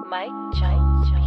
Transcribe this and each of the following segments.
Mike Jones Beats.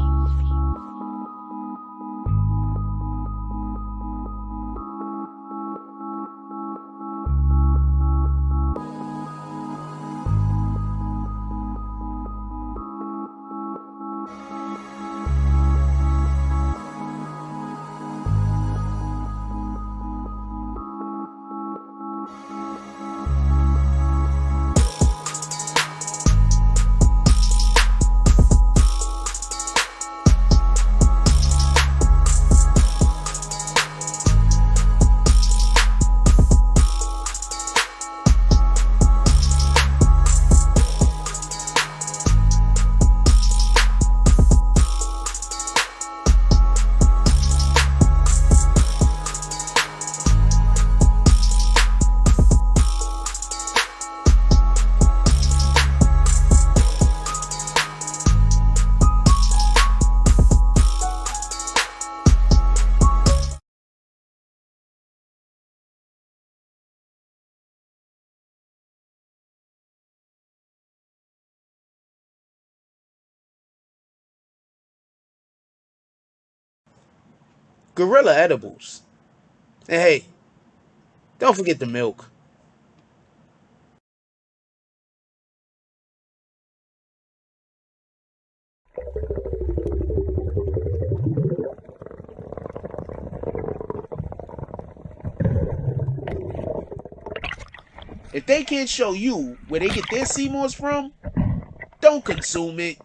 Gorilla edibles. And hey, don't forget the milk. If they can't show you where they get their CMOS from, don't consume it.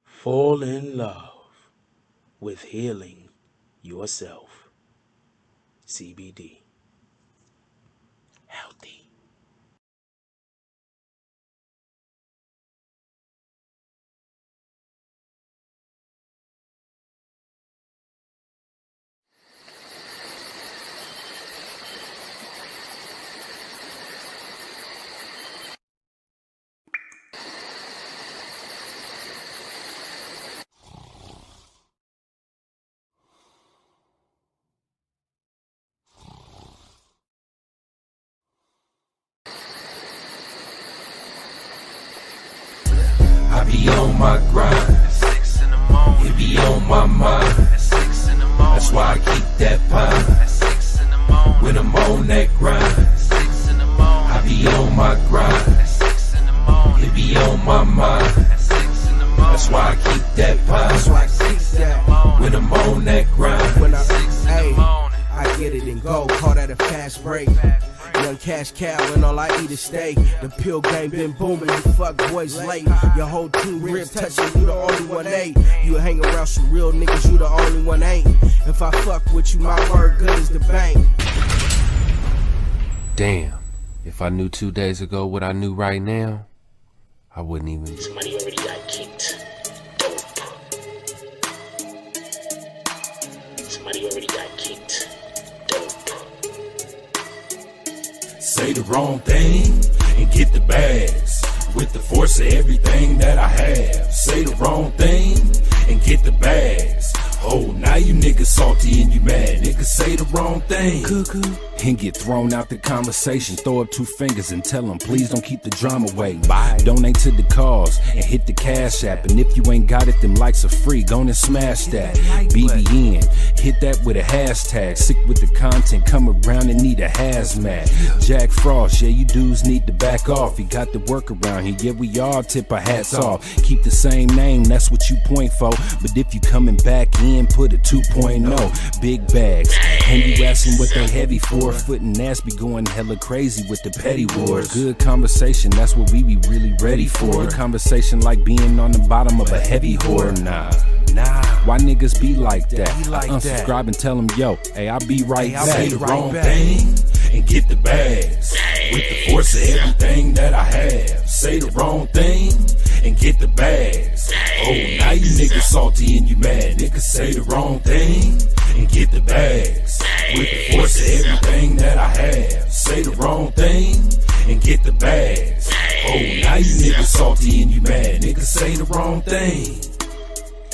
Fall in love with healing yourself. CBD. Healthy. I be on my grind, it be on my mind, that's why I keep that pine, when I'm on that grind, I be on my grind, it be on my mind, that's why I keep that pine, when I'm on that grind, I get it and go, call that a fast break. Young cash cow and all I eat is steak. The pill game been booming, you fuck boys late. Your whole team rib touching, you the only one ain't. You hang around some real niggas, you the only one ain't. If I fuck with you, my word good as the bank. Damn, if I knew 2 days ago what I knew right now, I wouldn't even. Somebody already got kicked. Dope. Somebody already got kicked. Dope. say the wrong thing and get the bags. With the force of everything that I have. Say the wrong thing and get the bags. Oh, now you niggas salty and you mad. Niggas say the wrong thing cuckoo, and get thrown out the conversation. Throw up 2 fingers and tell them, please don't keep the drama away. Bye. Donate to the cause and hit the cash app. And if you ain't got it, them likes are free. Go and smash that. BBN, hit that with a hashtag. Sick with the content, come around and need a hazmat. Jack Frost, yeah, you dudes need to back off. You got the work around here, yeah, we all tip our hats off. Keep the same name, that's what you point for. But if you coming back in, put a 2.0. Big bags, and you asking what they heavy for. Foot and ass be going hella crazy with the petty wars. Good conversation, that's what we be really ready for. Good conversation like being on the bottom of a heavy whore. Nah, why niggas be like that? I unsubscribe and tell them, yo, hey, I'll be right back. Say the wrong thing and get the bags. With the force of everything that I have. Say the wrong thing and get the bags. Oh, now you niggas salty and you mad. Niggas say the wrong thing and get the bags. With the force of everything that I have. Say the wrong thing and get the bags. Oh, now you niggas salty and you mad. Niggas say the wrong thing.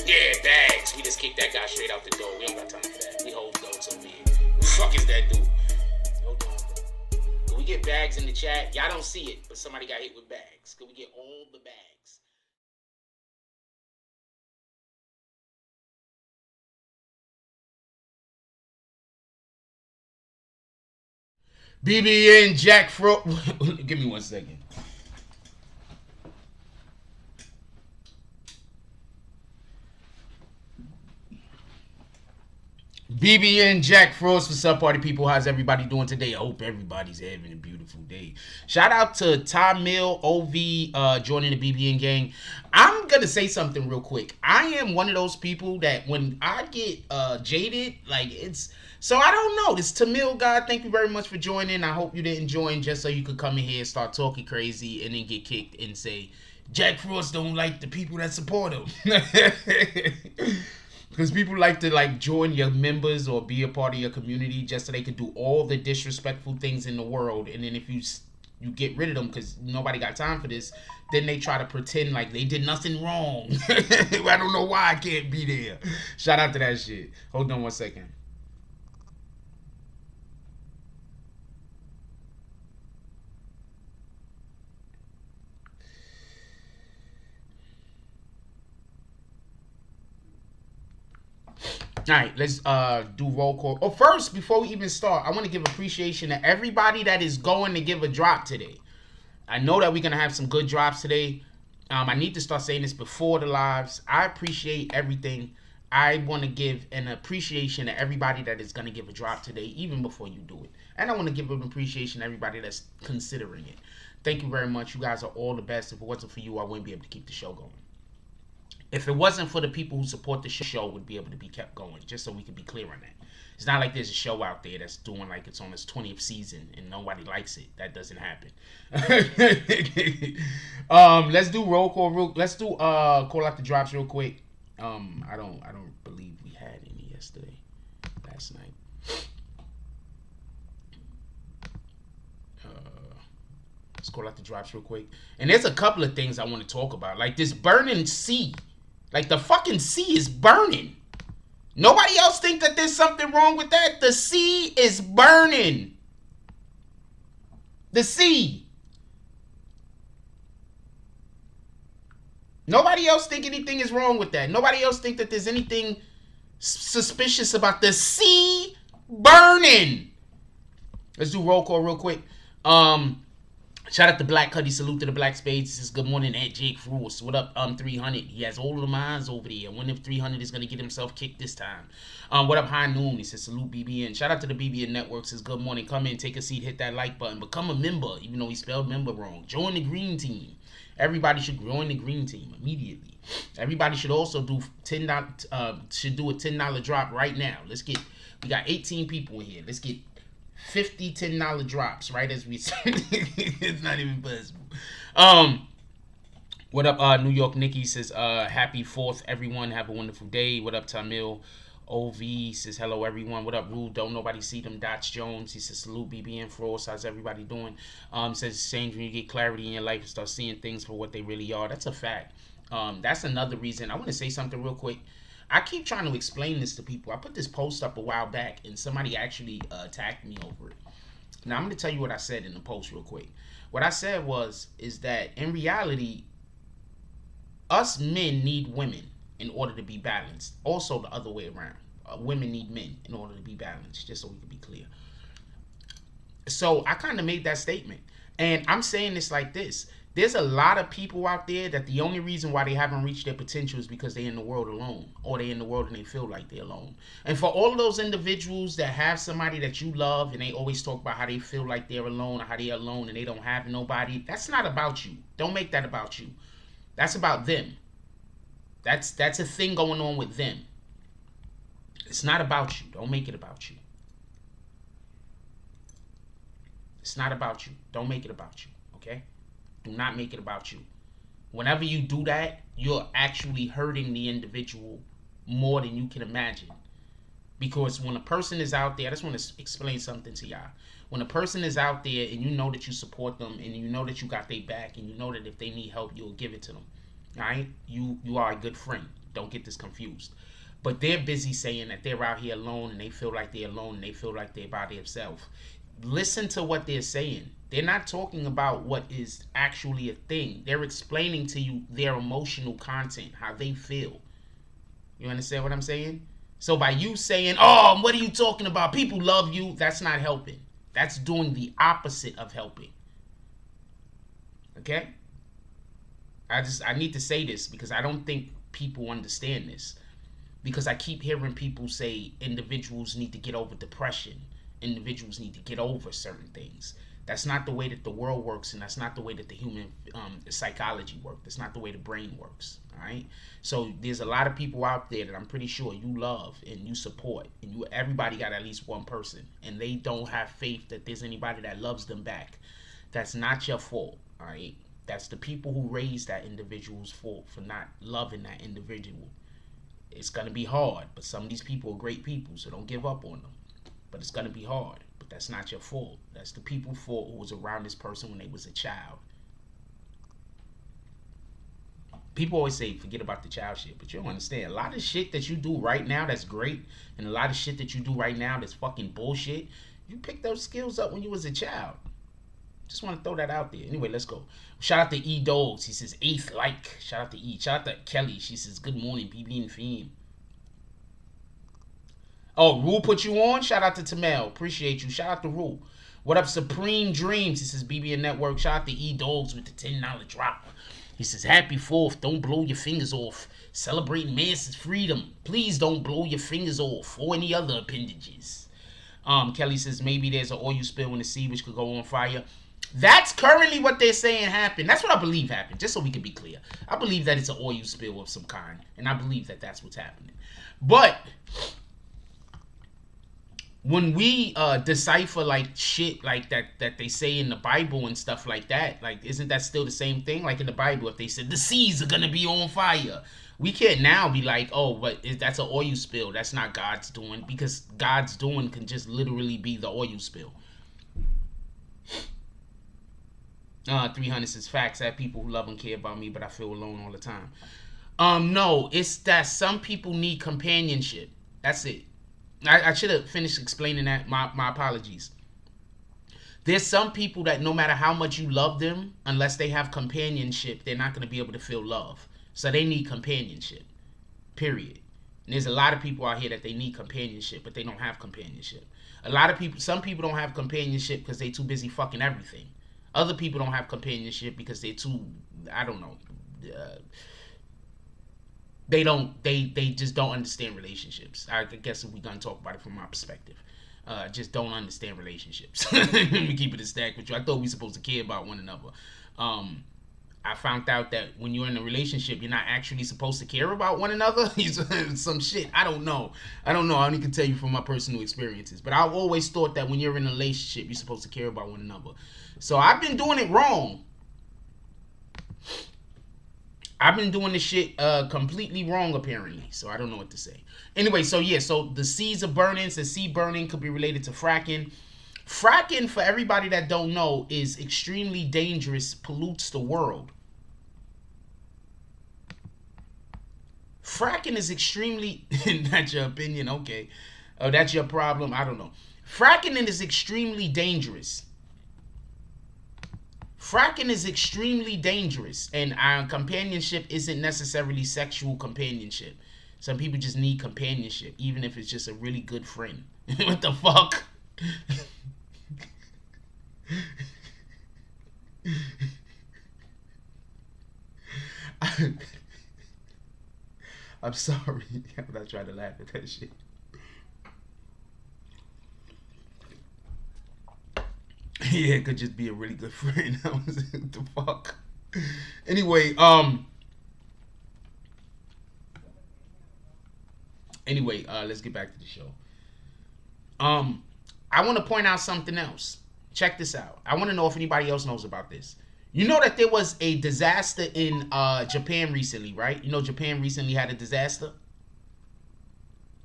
Yeah, bags. We just kicked that guy straight out the door. We don't got time for that. We hold notes over here. fuck is that dude? Hold on. Can we get bags in the chat? Y'all don't see it, but somebody got hit with bags. Can we get all the bags? BBN Jack Fro. Give me 1 second. BBN Jack Frost, what's up, party people? How's everybody doing today? I hope everybody's having a beautiful day. Shout out to Tom Mill, OV, joining the BBN gang. I'm gonna say something real quick. I am one of those people that when I get jaded, like it's. So I don't know. This Tamil guy, thank you very much for joining. I hope you didn't join just so you could come in here and start talking crazy and then get kicked and say Jack Frost don't like the people that support him. Because people like to join your members or be a part of your community just so they could do all the disrespectful things in the world. And then if you get rid of them because nobody got time for this, then they try to pretend like they did nothing wrong. I don't know why I can't be there. Shout out to that shit. Hold on 1 second. All right, let's do roll call. Oh, first, before we even start, I want to give appreciation to everybody that is going to give a drop today. I know that we're going to have some good drops today. I need to start saying this before the lives. I appreciate everything. I want to give an appreciation to everybody that is going to give a drop today, even before you do it. And I want to give an appreciation to everybody that's considering it. Thank you very much. You guys are all the best. If it wasn't for you, I wouldn't be able to keep the show going. If it wasn't for the people who support the show, would be able to be kept going, just so we can be clear on that. It's not like there's a show out there that's doing like it's on its 20th season and nobody likes it. That doesn't happen. Let's do roll call. Let's do call out the drops real quick. I don't believe we had any yesterday, last night. Let's call out the drops real quick. And there's a couple of things I want to talk about, like this burning sea. Like the fucking sea is burning. Nobody else think that there's something wrong with that? The sea is burning. The sea. Nobody else think anything is wrong with that. Nobody else think that there's anything suspicious about the sea burning. Let's do roll call real quick. Shout out to Black Cuddy. Salute to the Black Spades. This is good morning at Jake Frost. What up, 300? He has all of the minds over there. I wonder if 300 is going to get himself kicked this time. What up, High Noon? He says, salute BBN. Shout out to the BBN Network. Says, good morning. Come in, take a seat, hit that like button. Become a member, even though he spelled member wrong. Join the green team. Everybody should join the green team immediately. Everybody should also do should do a $10 drop right now. We got 18 people in here. Let's get 50 $10 drops right as we say. It's not even possible. What up, New York Nikki says, happy 4th, everyone. Have a wonderful day. What up, Tamil? OV says, hello, everyone. What up, Rude? Don't nobody see them dots, Jones. He says, salute, BBN Frost. How's everybody doing? Says, change when you get clarity in your life and start seeing things for what they really are. That's a fact. That's another reason. I want to say something real quick. I keep trying to explain this to people. I put this post up a while back, and somebody actually attacked me over it. Now, I'm going to tell you what I said in the post real quick. What I said is that, in reality, us men need women in order to be balanced. Also, the other way around. Women need men in order to be balanced, just so we can be clear. So, I kind of made that statement. And I'm saying this like this. There's a lot of people out there that the only reason why they haven't reached their potential is because they're in the world alone, or they're in the world and they feel like they're alone. And for all of those individuals that have somebody that you love and they always talk about how they feel like they're alone or how they're alone and they don't have nobody, that's not about you. Don't make that about you. That's about them. That's a thing going on with them. It's not about you. Don't make it about you. It's not about you. Don't make it about you. Okay? Do not make it about you. Whenever you do that, you're actually hurting the individual more than you can imagine. Because when a person is out there, I just want to explain something to y'all. When a person is out there and you know that you support them and you know that you got their back and you know that if they need help, you'll give it to them. All right? You are a good friend. Don't get this confused. But they're busy saying that they're out here alone and they feel like they're alone and they feel like they're by themselves. Listen to what they're saying. They're not talking about what is actually a thing. They're explaining to you their emotional content, how they feel. You understand what I'm saying? So by you saying, oh, what are you talking about? People love you. That's not helping. That's doing the opposite of helping. Okay? I need to say this because I don't think people understand this. Because I keep hearing people say individuals need to get over depression. Individuals need to get over certain things. That's not the way that the world works, and that's not the way that the human psychology works. That's not the way the brain works. All right. So there's a lot of people out there that I'm pretty sure you love and you support, and everybody got at least one person, and they don't have faith that there's anybody that loves them back. That's not your fault. All right. That's the people who raised that individual's fault for not loving that individual. It's gonna be hard, but some of these people are great people, so don't give up on them. But it's gonna be hard. But that's not your fault. That's the people's fault who was around this person when they was a child. People always say forget about the child shit, but you don't understand. A lot of shit that you do right now that's great, and a lot of shit that you do right now that's fucking bullshit, you picked those skills up when you was a child. Just want to throw that out there. Anyway, let's go. Shout out to E Dogs. He says 8th like. Shout out to E. Shout out to Kelly. She says good morning, BB and Fame. Oh, Rule put you on? Shout out to Tamel. Appreciate you. Shout out to Rule. What up, Supreme Dreams? He says BBN Network. Shout out to E Dogs with the $10 drop. He says happy 4th. Don't blow your fingers off. Celebrating massive freedom. Please don't blow your fingers off or any other appendages. Kelly says maybe there's an oil spill in the sea which could go on fire. That's currently what they're saying happened. That's what I believe happened, just so we can be clear. I believe that it's an oil spill of some kind, and I believe that that's what's happening. But when we decipher like shit like that they say in the Bible and stuff like that, like isn't that still the same thing? Like in the Bible, if they said the seas are gonna be on fire, we can't now be like, oh, but that's an oil spill. That's not God's doing, because God's doing can just literally be the oil spill. 300 says facts. I have people who love and care about me, but I feel alone all the time. No, it's that some people need companionship. That's it. I should have finished explaining that. My apologies. There's some people that no matter how much you love them, unless they have companionship, they're not going to be able to feel love. So they need companionship. Period. And there's a lot of people out here that they need companionship, but they don't have companionship. Some people don't have companionship because they're too busy fucking everything. Other people don't have companionship because they're too, I don't know. They just don't understand relationships. I guess if we're going to talk about it from my perspective. Just don't understand relationships. Let me keep it a stack with you. I thought we were supposed to care about one another. I found out that when you're in a relationship, you're not actually supposed to care about one another. Some shit. I don't know. I only can tell you from my personal experiences. But I've always thought that when you're in a relationship, you're supposed to care about one another. So I've been doing it wrong. I've been doing this shit completely wrong, apparently. So I don't know what to say. Anyway, so yeah, so the seas are burning. So sea burning could be related to fracking. Fracking, for everybody that don't know, is extremely dangerous, pollutes the world. Fracking is extremely, that's your opinion, okay. Oh, that's your problem, I don't know. Fracking is extremely dangerous. Fracking is extremely dangerous, and our companionship isn't necessarily sexual companionship. Some people just need companionship, even if it's just a really good friend. What the fuck? I'm sorry. I'm not trying to laugh at that shit. Yeah, it could just be a really good friend. What the fuck? Anyway, let's get back to the show. I want to point out something else. Check this out. I want to know if anybody else knows about this. You know that there was a disaster in Japan recently, right? You know Japan recently had a disaster?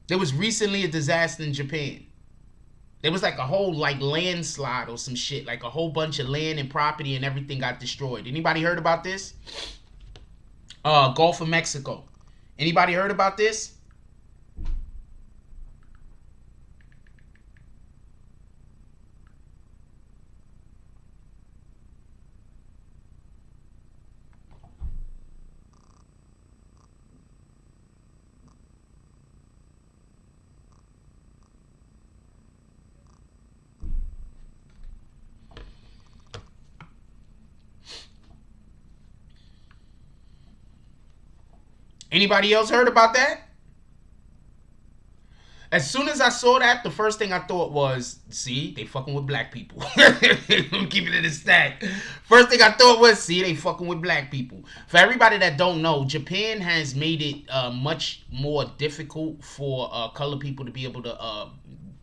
There was recently a disaster in Japan. There was like a whole like landslide or some shit. Like a whole bunch of land and property and everything got destroyed. Anybody heard about this? Gulf of Mexico. Anybody heard about this? Anybody else heard about that? As soon as I saw that, the first thing I thought was, see, they fucking with black people. I'm keeping it a stack. First thing I thought was, see, they fucking with black people. For everybody that don't know, Japan has made it much more difficult for colored people to be able to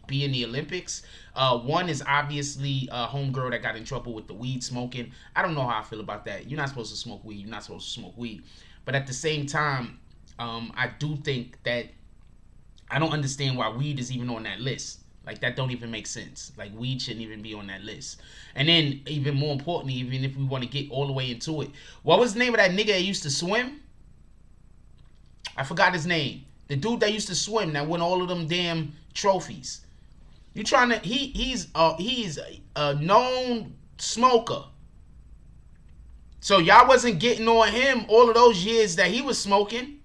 be in the Olympics. One is obviously a homegirl that got in trouble with the weed smoking. I don't know how I feel about that. You're not supposed to smoke weed. You're not supposed to smoke weed. But at the same time, I do think that I don't understand why weed is even on that list. Like, that don't even make sense. Like, weed shouldn't even be on that list. And then, even more importantly, even if we want to get all the way into it, what was the name of that nigga that used to swim? I forgot his name. The dude that used to swim that won all of them damn trophies. You trying to? He's a known smoker. So y'all wasn't getting on him all of those years that he was smoking.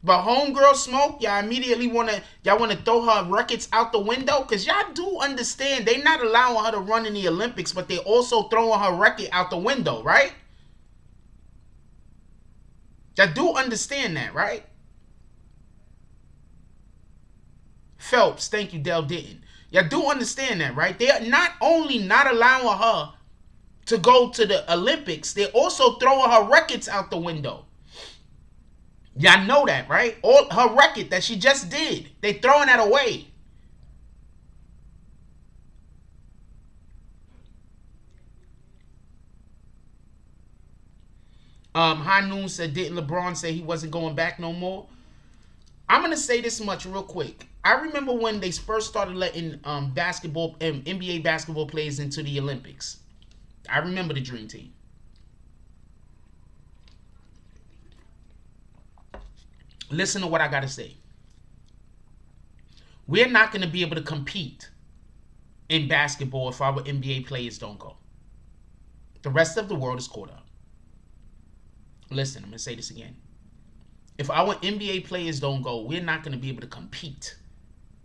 But homegirl smoke, y'all immediately wanna throw her records out the window? Cause y'all do understand they not allowing her to run in the Olympics, but they also throwing her record out the window, right? Y'all do understand that, right? Phelps, thank you, Del Ditton. Y'all do understand that, right? They are not only not allowing her to go to the Olympics, they're also throwing her records out the window. Y'all know that, right? All her record that she just did, they throwing that away. High Noon said, didn't LeBron say he wasn't going back no more? I'm gonna say this much real quick. I remember when they first started letting basketball and NBA basketball players into the Olympics. I remember the Dream Team. Listen to what I gotta say. We're not gonna be able to compete in basketball if our NBA players don't go. The rest of the world is caught up. Listen, I'm gonna say this again. If our NBA players don't go, we're not gonna be able to compete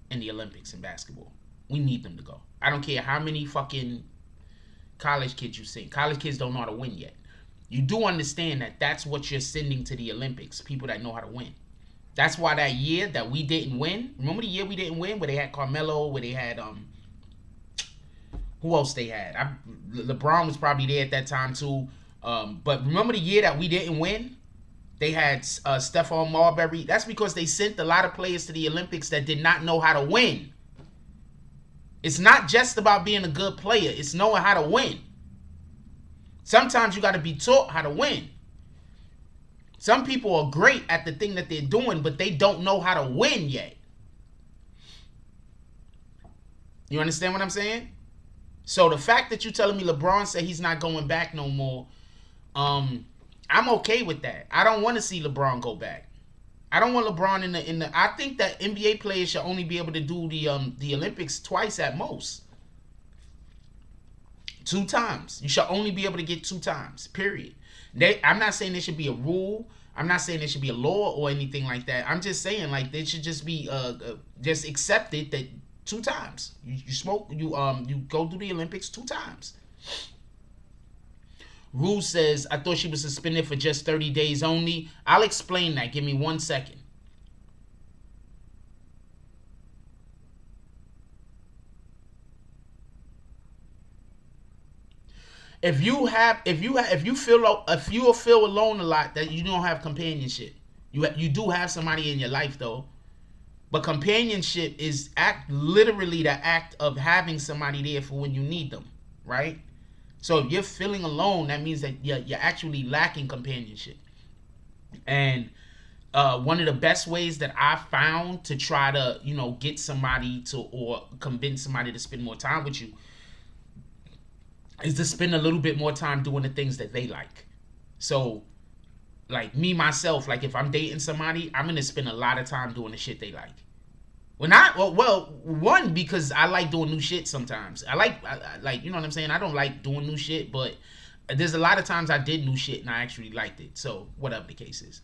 in the Olympics in basketball. We need them to go. I don't care how many fucking college kids you send. College kids don't know how to win yet. You do understand that that's what you're sending to the Olympics, people that know how to win. That's why that year that we didn't win, remember the year we didn't win where they had Carmelo, where they had, who else they had? LeBron was probably there at that time too. But remember the year that we didn't win? They had Stephon Marbury. That's because they sent a lot of players to the Olympics that did not know how to win. It's not just about being a good player. It's knowing how to win. Sometimes you got to be taught how to win. Some people are great at the thing that they're doing, but they don't know how to win yet. You understand what I'm saying? So the fact that you're telling me LeBron said he's not going back no more, I'm okay with that. I don't want to see LeBron go back. I don't want LeBron in the. I think that NBA players should only be able to do the Olympics twice at most. 2 times. You should only be able to get 2 times. Period. I'm not saying there should be a rule. I'm not saying there should be a law or anything like that. I'm just saying like they should just be just accepted that 2 times. You smoke. You go to the Olympics 2 times. Rue says, I thought she was suspended for just 30 days only. I'll explain that. Give me 1 second. If you feel alone a lot, that you don't have companionship. You do have somebody in your life though. But companionship is literally the act of having somebody there for when you need them, right? So if you're feeling alone, that means that you're actually lacking companionship. And one of the best ways that I found to try to, get somebody to, or convince somebody to spend more time with you is to spend a little bit more time doing the things that they like. So like me, myself, like if I'm dating somebody, I'm going to spend a lot of time doing the shit they like. One, because I like doing new shit sometimes. I like, you know what I'm saying? I don't like doing new shit, but there's a lot of times I did new shit and I actually liked it. So whatever the case is.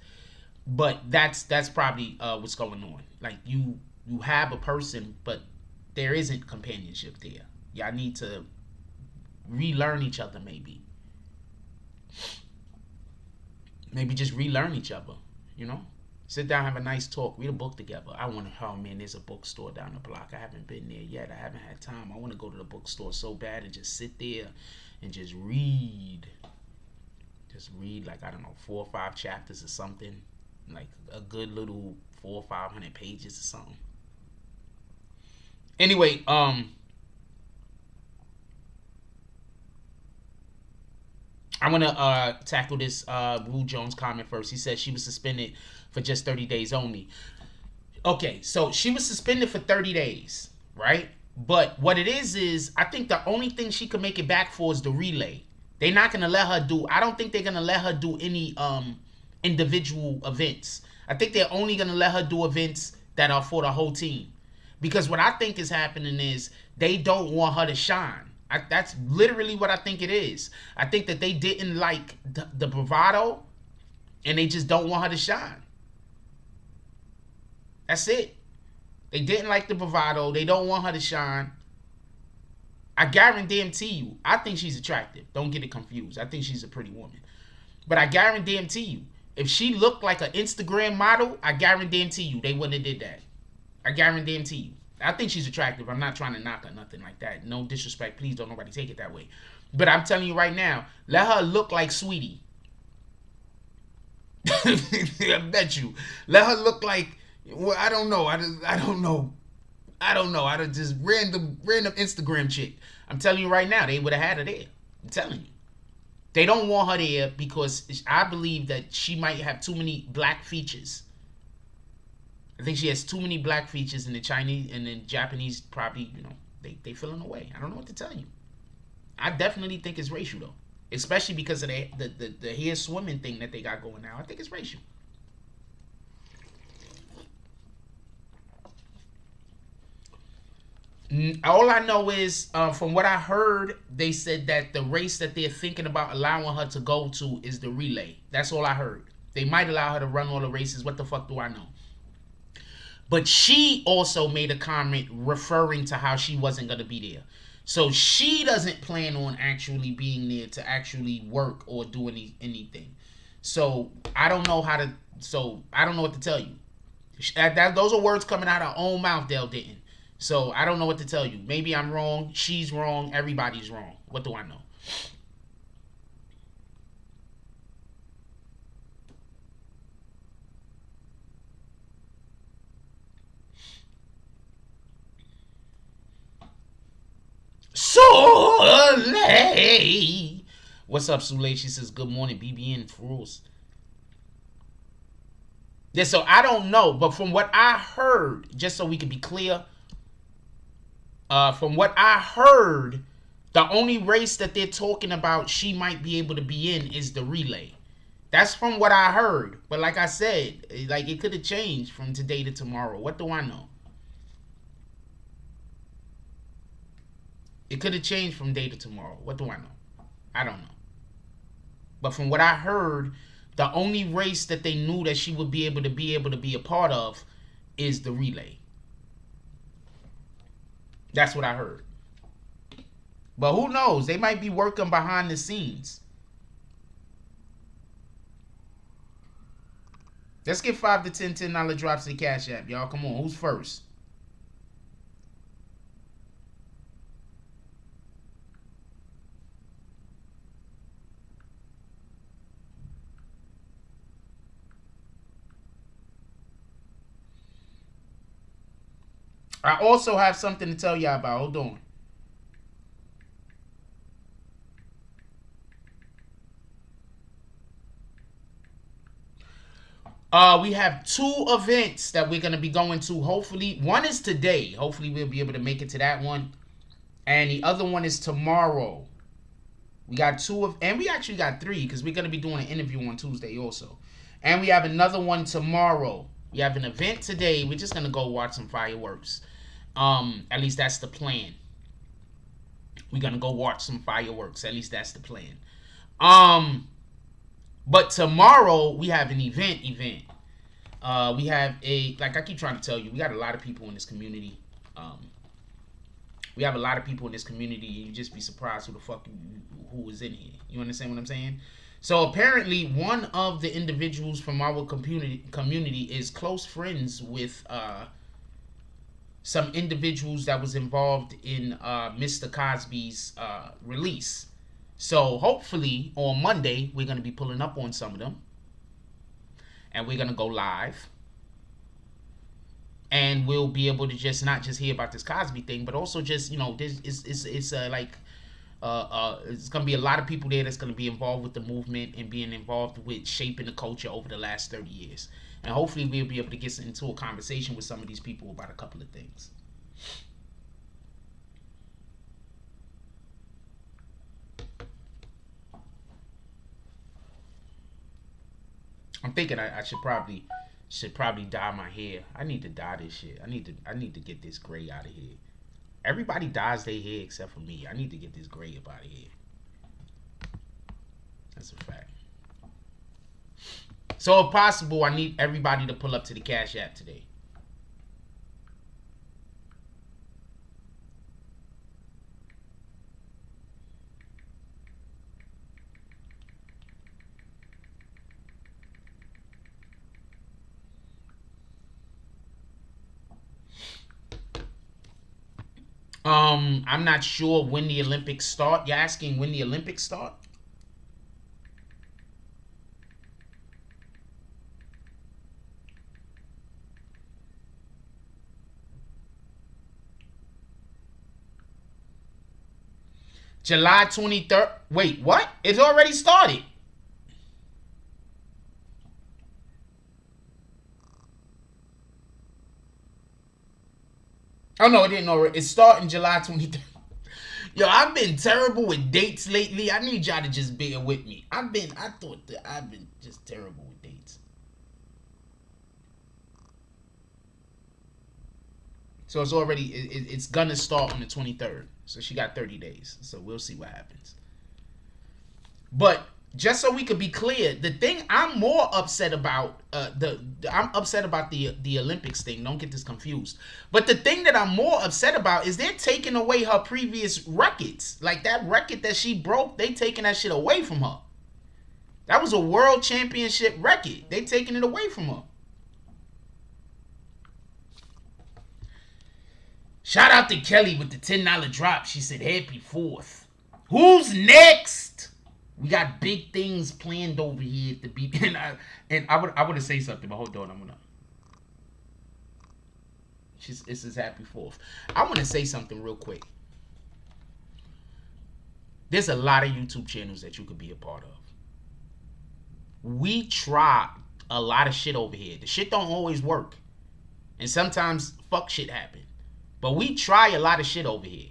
But that's probably what's going on. Like you have a person, but there isn't companionship there. Y'all need to relearn each other maybe. Maybe just relearn each other. you know? Sit down, have a nice talk, read a book together. I want to, oh man, there's a bookstore down the block. I haven't been there yet. I haven't had time. I want to go to the bookstore so bad and just sit there and just read. Just read, like, I don't know, 4 or 5 chapters or something. Like a good little 400 or 500 pages or something. Anyway, I want to tackle this Rue Jones comment first. He said she was suspended for just 30 days only. Okay, so she was suspended for 30 days, right? But what it is I think the only thing she can make it back for is the relay. They're not going to let her do, I don't think they're going to let her do any individual events. I think they're only going to let her do events that are for the whole team. Because what I think is happening is they don't want her to shine. That's literally what I think it is. I think that they didn't like the bravado and they just don't want her to shine. That's it. They didn't like the bravado. They don't want her to shine. I guarantee you, I think she's attractive. Don't get it confused. I think she's a pretty woman. But I guarantee you, if she looked like an Instagram model, I guarantee you they wouldn't have did that. I guarantee you. I think she's attractive. I'm not trying to knock her, nothing like that. No disrespect. Please don't nobody take it that way. But I'm telling you right now, let her look like Sweetie. I bet you. Let her look like, well, I don't know. I don't know. I just random Instagram chick. I'm telling you right now, they would have had her there. I'm telling you. They don't want her there because I believe that she might have too many black features. I think she has too many black features, and the Chinese and the Japanese probably, you know, they feeling away. I don't know what to tell you. I definitely think it's racial though, especially because of the hair swimming thing that they got going now. I think it's racial. All I know is, from what I heard, they said that the race that they're thinking about allowing her to go to is the relay. That's all I heard. They might allow her to run all the races. What the fuck do I know? But she also made a comment referring to how she wasn't going to be there. So she doesn't plan on actually being there to actually work or do anything. So I don't know how to, I don't know what to tell you. Those are words coming out of her own mouth, Dale didn't. So I don't know what to tell you. Maybe I'm wrong. She's wrong. Everybody's wrong. What do I know? Soleil. What's up, Soleil? She says, good morning, BBN rules. Yeah, so I don't know. But from what I heard, just so we can be clear, from what I heard, the only race that they're talking about she might be able to be in is the relay. That's from what I heard. But like I said, like it could have changed from today to tomorrow. What do I know? It could have changed from day to tomorrow. What do I know? I don't know. But from what I heard, the only race that they knew that she would be able to be a part of is the relay. That's what I heard. But who knows? They might be working behind the scenes. Let's get 5 to 10 $10 drops in Cash App, y'all. Come on, who's first? I also have something to tell y'all about. Hold on. We have 2 events that we're going to be going to. Hopefully, one is today. Hopefully, we'll be able to make it to that one. And the other one is tomorrow. We got 2 and we actually got 3 because we're going to be doing an interview on Tuesday also. And we have another one tomorrow. We have an event today. We're just going to go watch some fireworks. At least that's the plan. We're going to go watch some fireworks. At least that's the plan. But tomorrow we have an event. We have like I keep trying to tell you, we got a lot of people in this community. We have a lot of people in this community. You just be surprised who the fuck who is in here. You understand what I'm saying? So apparently, one of the individuals from our community is close friends with some individuals that was involved in Mr. Cosby's release. So hopefully on Monday we're gonna be pulling up on some of them, and we're gonna go live, and we'll be able to just not just hear about this Cosby thing, but also just, you know, this it's like it's gonna be a lot of people there that's gonna be involved with the movement and being involved with shaping the culture over the last 30 years. And hopefully we'll be able to get into a conversation with some of these people about a couple of things. I'm thinking I should probably dye my hair. I need to dye this shit. I need to get this gray out of here. Everybody dyes their hair except for me. I need to get this gray up out of here. That's a fact. So if possible, I need everybody to pull up to the Cash App today. I'm not sure when the Olympics start. You're asking when the Olympics start? July 23rd. Wait, what? It's already started. Oh no, it didn't already. It's starting July 23rd. Yo, I've been terrible with dates lately. I need y'all to just bear with me. I've been just terrible with dates. So it's already, it's gonna start on the 23rd. So she got 30 days. So we'll see what happens. But just so we could be clear, the thing I'm more upset about, I'm upset about the Olympics thing. Don't get this confused. But the thing that I'm more upset about is they're taking away her previous records. Like that record that she broke, they taking that shit away from her. That was a world championship record. They taking it away from her. Shout out to Kelly with the $10 drop. She said, happy 4th. Who's next? We got big things planned over here at the BBNNETWORK. And I want to say something, but hold on. It says happy 4th. I want to say something real quick. There's a lot of YouTube channels that you could be a part of. We try a lot of shit over here. The shit don't always work. And sometimes fuck shit happen. But we try a lot of shit over here.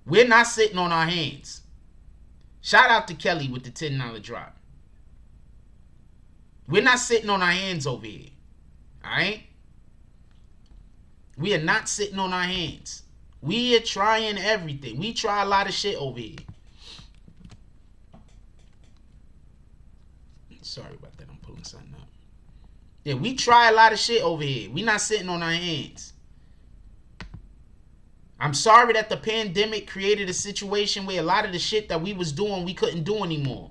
We're not sitting on our hands. Shout out to Kelly with the $10 drop. We're not sitting on our hands over here. Alright? We are not sitting on our hands. We are trying everything. We try a lot of shit over here. Sorry about that. I'm pulling something up. Yeah, we try a lot of shit over here. We not sitting on our hands. I'm sorry that the pandemic created a situation where a lot of the shit that we was doing, we couldn't do anymore.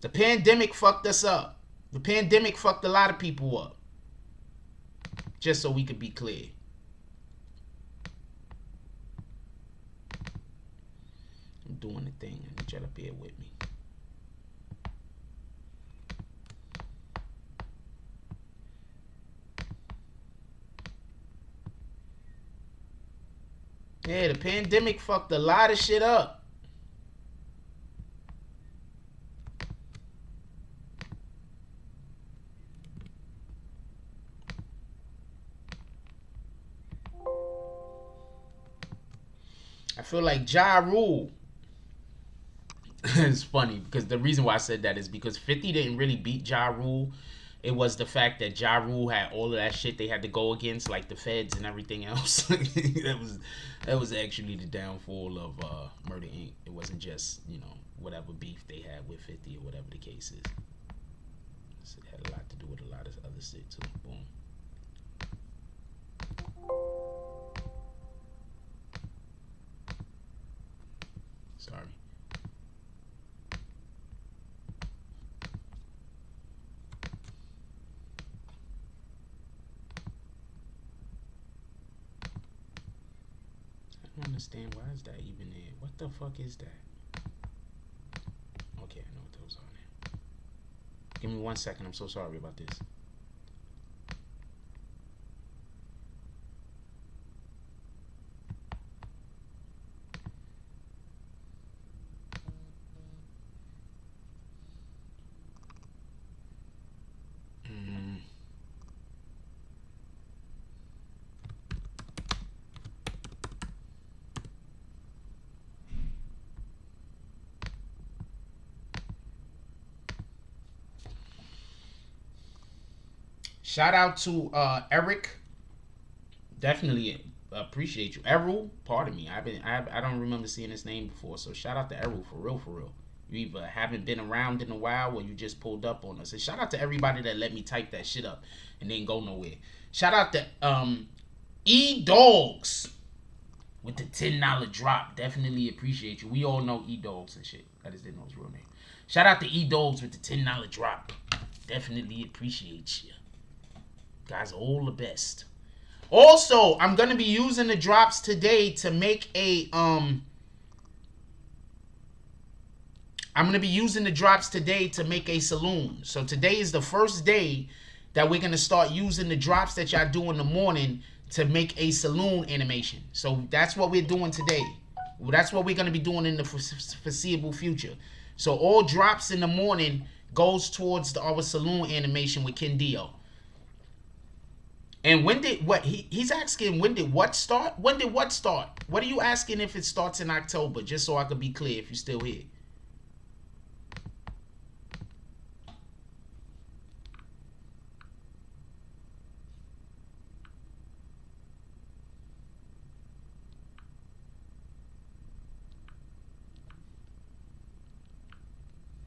The pandemic fucked us up. The pandemic fucked a lot of people up. Just so we could be clear. I'm doing the thing. I need y'all to bear with me. Yeah, the pandemic fucked a lot of shit up. I feel like Ja Rule. It's funny because the reason why I said that is because 50 didn't really beat Ja Rule. It was the fact that Ja Rule had all of that shit they had to go against, like the feds and everything else. that was actually the downfall of Murder Inc. It wasn't just, you know, whatever beef they had with 50 or whatever the case is. So it had a lot to do with a lot of other shit too. Boom. Sorry. I don't understand, why is that even there? What the fuck is that? Okay, I know what those are now. Give me 1 second. I'm so sorry about this. Shout out to Eric. Definitely appreciate you. Errol, pardon me. I don't remember seeing his name before. So shout out to Errol, for real, for real. You either haven't been around in a while or you just pulled up on us. And shout out to everybody that let me type that shit up and then go nowhere. Shout out to E-Dogs with the $10 drop. Definitely appreciate you. We all know E-Dogs and shit. I just didn't know his real name. Shout out to E-Dogs with the $10 drop. Definitely appreciate you. Guys are all the best. Also, I'm gonna be using the drops today to make a I'm gonna be using the drops today to make a saloon. So today is the first day that we're gonna start using the drops that y'all do in the morning to make a saloon animation. So that's what we're doing today. That's what we're gonna be doing in the foreseeable future. So all drops in the morning goes towards our saloon animation with Ken Dio. And when did what he's asking, when did what start? When did what start? What are you asking if it starts in October? Just so I could be clear if you're still here.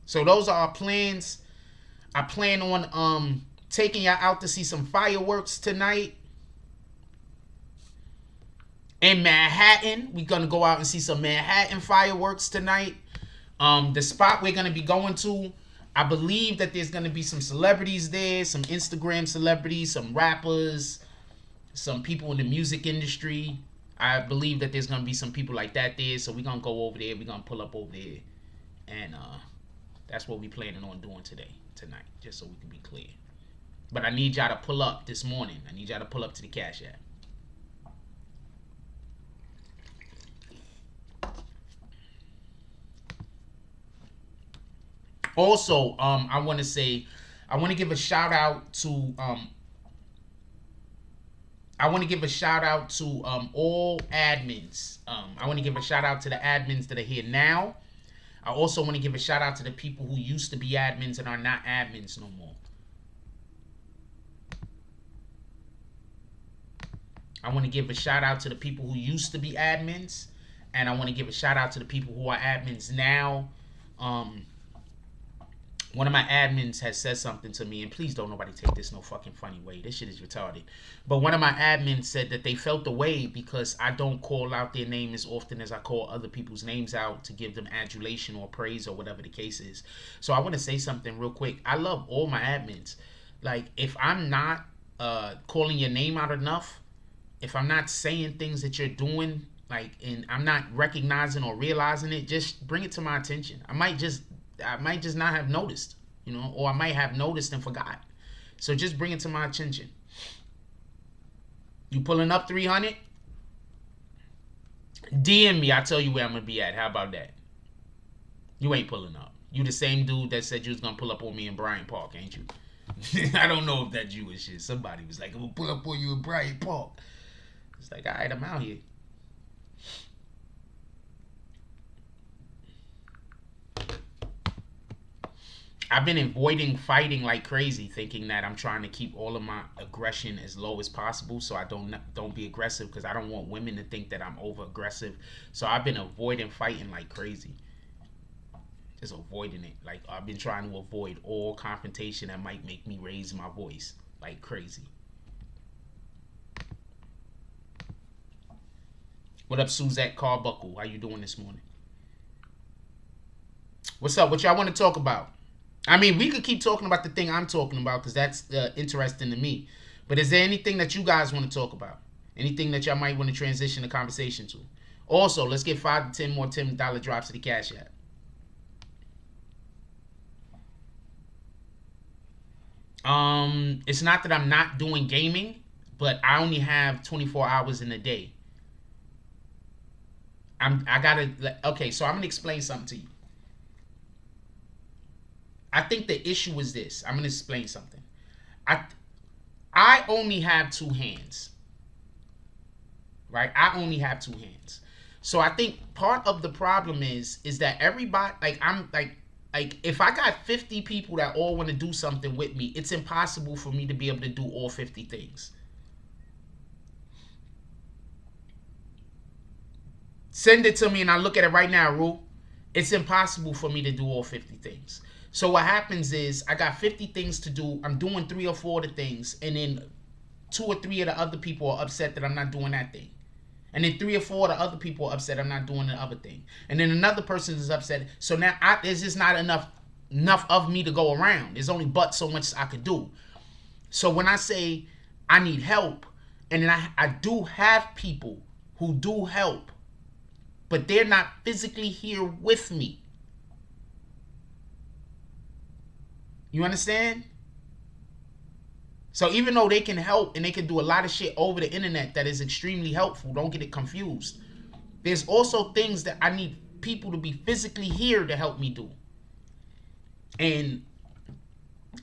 So those are our plans. I plan on taking y'all out to see some fireworks tonight in Manhattan. We're gonna go out and see some Manhattan fireworks tonight. The spot we're gonna be going to, I believe that there's gonna be some celebrities there, some Instagram celebrities, some rappers, some people in the music industry. I believe that there's gonna be some people like that there. So we're gonna go over there. We're gonna pull up over there, and that's what we're planning on doing tonight, just so we can be clear. But I need y'all to pull up this morning. I need y'all to pull up to the Cash App. Also, I want to give a shout out to all admins. I want to give a shout out to the admins that are here now. I also want to give a shout out to the people who used to be admins and are not admins no more. I want to give a shout out to the people who used to be admins, and I want to give a shout out to the people who are admins now. One of my admins has said something to me, and please don't nobody take this no fucking funny way. This shit is retarded. But one of my admins said that they felt the way because I don't call out their name as often as I call other people's names out to give them adulation or praise or whatever the case is. So I want to say something real quick. I love all my admins. Like, if I'm not calling your name out enough, if I'm not saying things that you're doing, like, and I'm not recognizing or realizing it, just bring it to my attention. I might just not have noticed, or I might have noticed and forgot. So just bring it to my attention. You pulling up 300? DM me, I'll tell you where I'm gonna be at. How about that? You ain't pulling up. You the same dude that said you was gonna pull up on me in Bryant Park, ain't you? I don't know if that's you or shit. Somebody was like, I'm gonna pull up on you in Bryant Park. It's like, all right, I'm out here. I've been avoiding fighting like crazy, thinking that I'm trying to keep all of my aggression as low as possible, so I don't be aggressive, because I don't want women to think that I'm over aggressive. So I've been avoiding fighting like crazy, just avoiding it. Like, I've been trying to avoid all confrontation that might make me raise my voice like crazy. What up, Suzette Carbuckle? How you doing this morning? What's up? What y'all want to talk about? I mean, we could keep talking about the thing I'm talking about because that's interesting to me. But is there anything that you guys want to talk about? Anything that y'all might want to transition the conversation to? Also, let's get 5 to 10 more $10 drops to the Cash App. It's not that I'm not doing gaming, but I only have 24 hours in a day. Okay, so I'm gonna explain something to you. I think the issue is this. I'm gonna explain something. I only have 2 hands. Right? I only have 2 hands. So I think part of the problem is that everybody, like if I got 50 people that all want to do something with me, it's impossible for me to be able to do all 50 things. Send it to me and I'll look at it right now, Rue. It's impossible for me to do all 50 things. So what happens is I got 50 things to do. I'm doing 3 or 4 of the things, and then 2 or 3 of the other people are upset that I'm not doing that thing. And then 3 or 4 of the other people are upset I'm not doing the other thing. And then another person is upset. So now there's just not enough of me to go around. There's only but so much I could do. So when I say I need help, and then I do have people who do help, but they're not physically here with me. You understand? So even though they can help and they can do a lot of shit over the internet that is extremely helpful, don't get it confused. There's also things that I need people to be physically here to help me do. And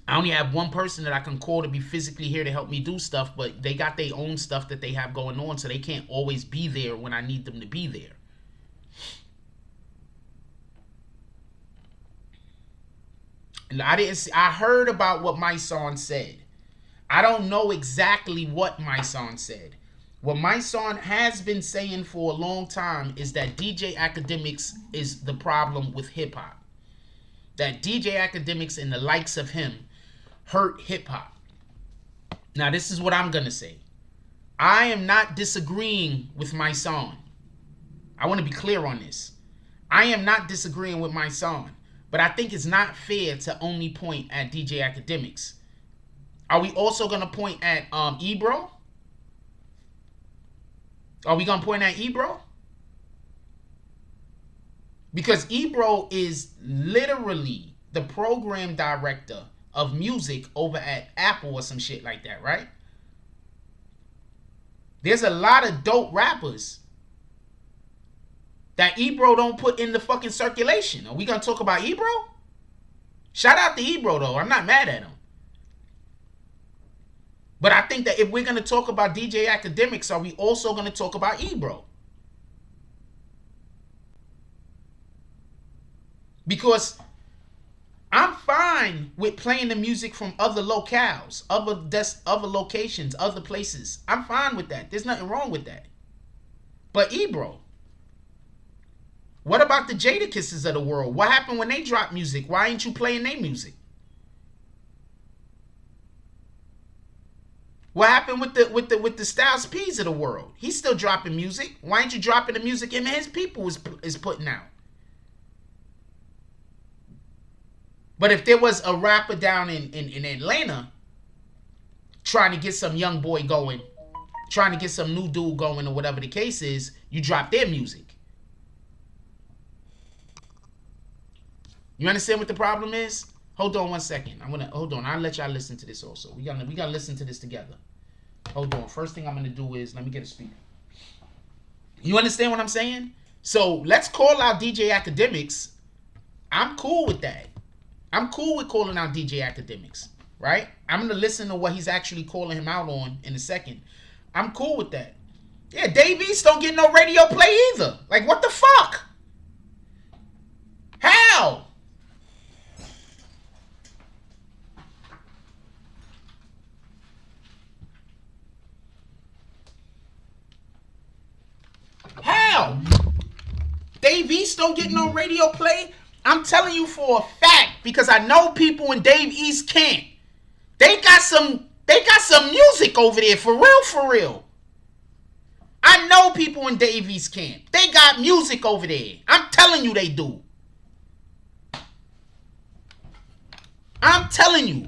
I only have one person that I can call to be physically here to help me do stuff, but they got their own stuff that they have going on, so they can't always be there when I need them to be there. And I heard about what my son said. I don't know exactly what my son said. What my son has been saying for a long time is that DJ Akademiks is the problem with hip hop. That DJ Akademiks and the likes of him hurt hip hop. Now this is what I'm going to say. I am not disagreeing with my son. I want to be clear on this. I am not disagreeing with my son. But I think it's not fair to only point at DJ Akademiks. Are we also going to point at Ebro? Are we going to point at Ebro? Because Ebro is literally the program director of music over at Apple or some shit like that, right? There's a lot of dope rappers that Ebro don't put in the fucking circulation. Are we going to talk about Ebro? Shout out to Ebro, though. I'm not mad at him. But I think that if we're going to talk about DJ Akademiks, are we also going to talk about Ebro? Because I'm fine with playing the music from other locales, other locations, other places. I'm fine with that. There's nothing wrong with that. But Ebro, what about the Jadakisses of the world? What happened when they dropped music? Why ain't you playing their music? What happened with the Styles P's of the world? He's still dropping music. Why ain't you dropping the music him and his people is putting out? But if there was a rapper down in Atlanta trying to get some young boy going, trying to get some new dude going, or whatever the case is, you drop their music. You understand what the problem is? Hold on one second. Hold on. I'll let y'all listen to this also. We gotta listen to this together. Hold on. First thing I'm gonna do is let me get a speaker. You understand what I'm saying? So let's call out DJ Akademiks. I'm cool with that. I'm cool with calling out DJ Akademiks, right? I'm gonna listen to what he's actually calling him out on in a second. I'm cool with that. Yeah, Dave East don't get no radio play either. Like, what the fuck? How? How? Dave East don't get no radio play? I'm telling you for a fact, because I know people in Dave East can't. They got some music over there, for real. I know people in Dave East camp. They got music over there. I'm telling you they do. telling you,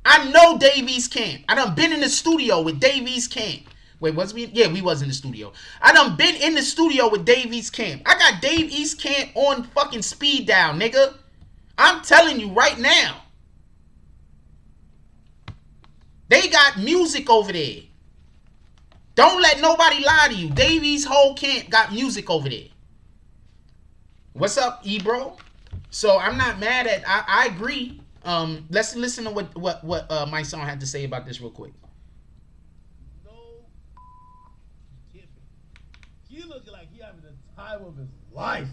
I know Dave East Camp. I done been in the studio with Dave East Camp. Wait, was we? Yeah, we was in the studio. I done been in the studio with Dave East Camp. I got Dave East Camp on fucking speed dial, nigga. I'm telling you right now. They got music over there. Don't let nobody lie to you. Dave East whole camp got music over there. What's up, E-bro? So I'm not mad at. I agree. Let's listen to what my son had to say about this real quick. He looking like he having the time of his life.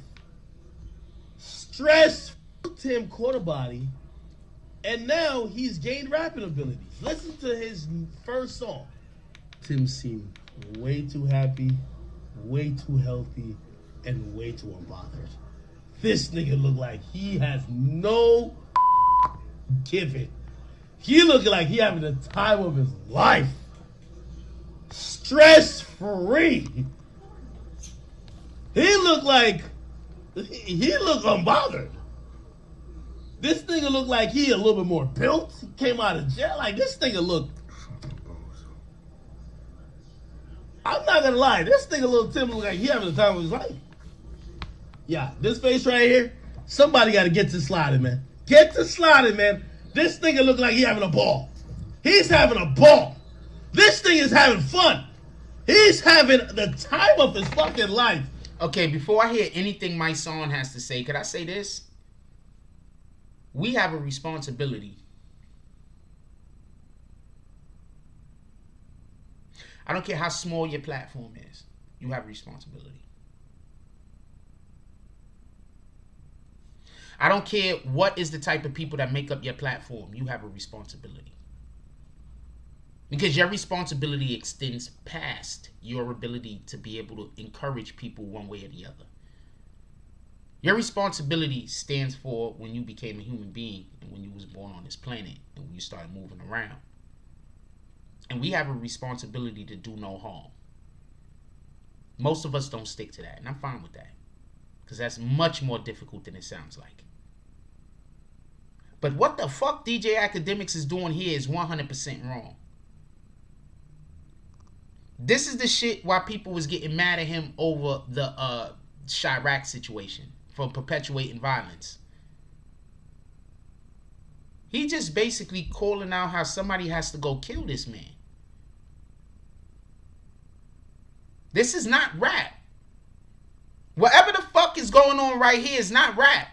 Stress him quarter body, and now he's gained rapping abilities. Listen to his first song. Tim seemed way too happy, way too healthy, and way too unbothered. This nigga look like he has no giving. He looking like he having the time of his life. Stress free. He look unbothered. This nigga look like he a little bit more built. He came out of jail. Like, this nigga look. I'm not gonna lie. This nigga Lil Tim look like he having the time of his life. Yeah, this face right here. Somebody got to get to sliding, man. Get to sliding, man. This nigga look like he having a ball. He's having a ball. This thing is having fun. He's having the time of his fucking life. Okay, before I hear anything my son has to say, could I say this? We have a responsibility. I don't care how small your platform is. You have a responsibility. I don't care what is the type of people that make up your platform. You have a responsibility. Because your responsibility extends past your ability to be able to encourage people one way or the other. Your responsibility stands for when you became a human being and when you was born on this planet and when you started moving around. And we have a responsibility to do no harm. Most of us don't stick to that, and I'm fine with that. Because that's much more difficult than it sounds like. But what the fuck DJ Akademiks is doing here is 100% wrong. This is the shit why people was getting mad at him over the Chirac situation for perpetuating violence. He just basically calling out how somebody has to go kill this man. This is not rap. Whatever the fuck is going on right here is not rap.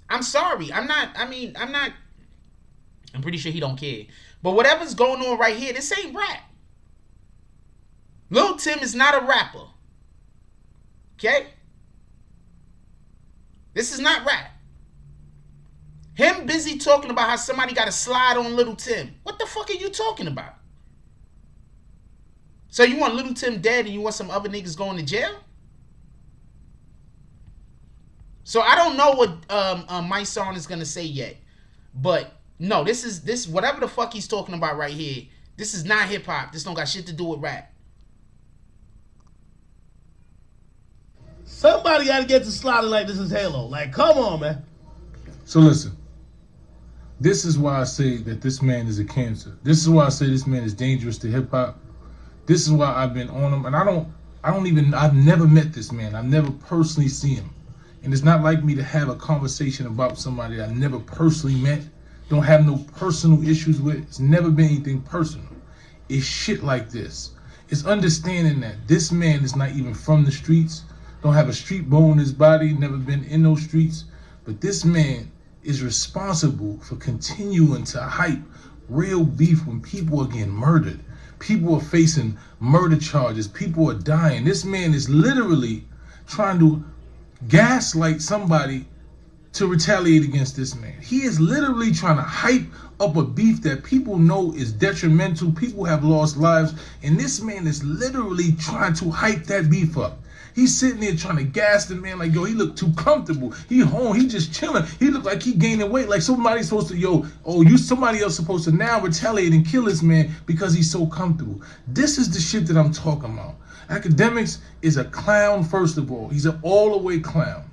I'm sorry. I'm pretty sure he don't care. But whatever's going on right here, this ain't rap. Lil Tim is not a rapper. Okay? This is not rap. Him busy talking about how somebody got to slide on Little Tim. What the fuck are you talking about? So you want Little Tim dead and you want some other niggas going to jail? So I don't know what my son is going to say yet. But no, this whatever the fuck he's talking about right here, this is not hip hop. This don't got shit to do with rap. Somebody got to get to sliding like this is Halo. Like, come on, man. So listen. This is why I say that this man is a cancer. This is why I say this man is dangerous to hip hop. This is why I've been on him. And I've never met this man. I've never personally seen him. And it's not like me to have a conversation about somebody I never personally met, don't have no personal issues with. It's never been anything personal. It's shit like this. It's understanding that this man is not even from the streets, don't have a street bone in his body, never been in those streets. But this man is responsible for continuing to hype real beef when people are getting murdered. People are facing murder charges. People are dying. This man is literally trying to gaslight somebody to retaliate against this man. He is literally trying to hype up a beef that people know is detrimental. People have lost lives. And this man is literally trying to hype that beef up. He's sitting there trying to gas the man like, yo, he look too comfortable. He home, he just chilling. He look like he gaining weight. Like somebody's supposed to, somebody else supposed to now retaliate and kill this man because he's so comfortable. This is the shit that I'm talking about. Akademiks is a clown, first of all. He's an all-the-way clown.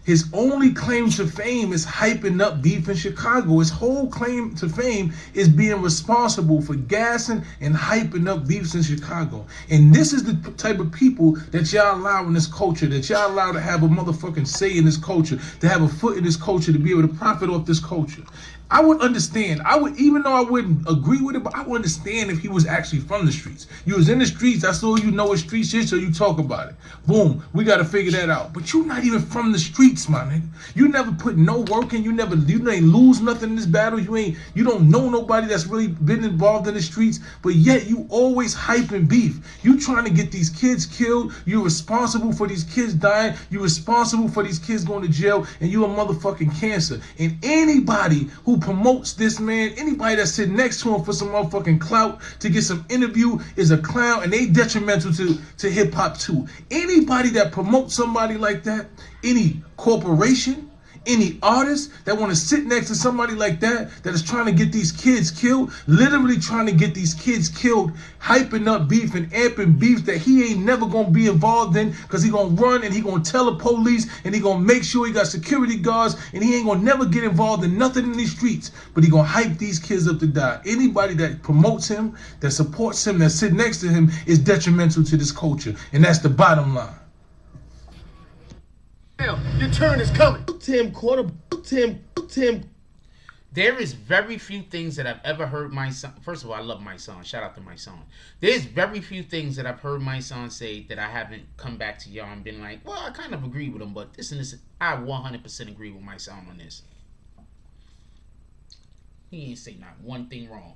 His only claim to fame is hyping up beef in Chicago. His whole claim to fame is being responsible for gassing and hyping up beefs in Chicago. And this is the type of people that y'all allow in this culture, that y'all allow to have a motherfucking say in this culture, to have a foot in this culture, to be able to profit off this culture. I would understand. Even though I wouldn't agree with it, but I would understand if he was actually from the streets. You was in the streets. That's all you know is street shit, so you talk about it. Boom. We got to figure that out. But you not even from the streets, my nigga. You never put no work in. You ain't lose nothing in this battle. You don't know nobody that's really been involved in the streets, but yet you always hyping beef. You trying to get these kids killed. You're responsible for these kids dying. You're responsible for these kids going to jail, and you a motherfucking cancer. And anybody who promotes this man, anybody that's sitting next to him for some motherfucking clout to get some interview is a clown, and they detrimental to hip hop too. Anybody that promotes somebody like that, any corporation, any artist that want to sit next to somebody like that is trying to get these kids killed, literally trying to get these kids killed, hyping up beef and amping beef that he ain't never gonna be involved in, because he gonna run and he gonna tell the police and he gonna make sure he got security guards, and he ain't gonna never get involved in nothing in these streets, but he gonna hype these kids up to die. Anybody that promotes him, that supports him, that sit next to him is detrimental to this culture, and that's the bottom line. Your turn is coming. Tim. There is very few things that I've ever heard my son. First of all, I love my son. Shout out to my son. There's very few things that I've heard my son say that I haven't come back to y'all and been like, well, I kind of agree with him, but this and this, I 100% agree with my son on this. He ain't say not one thing wrong.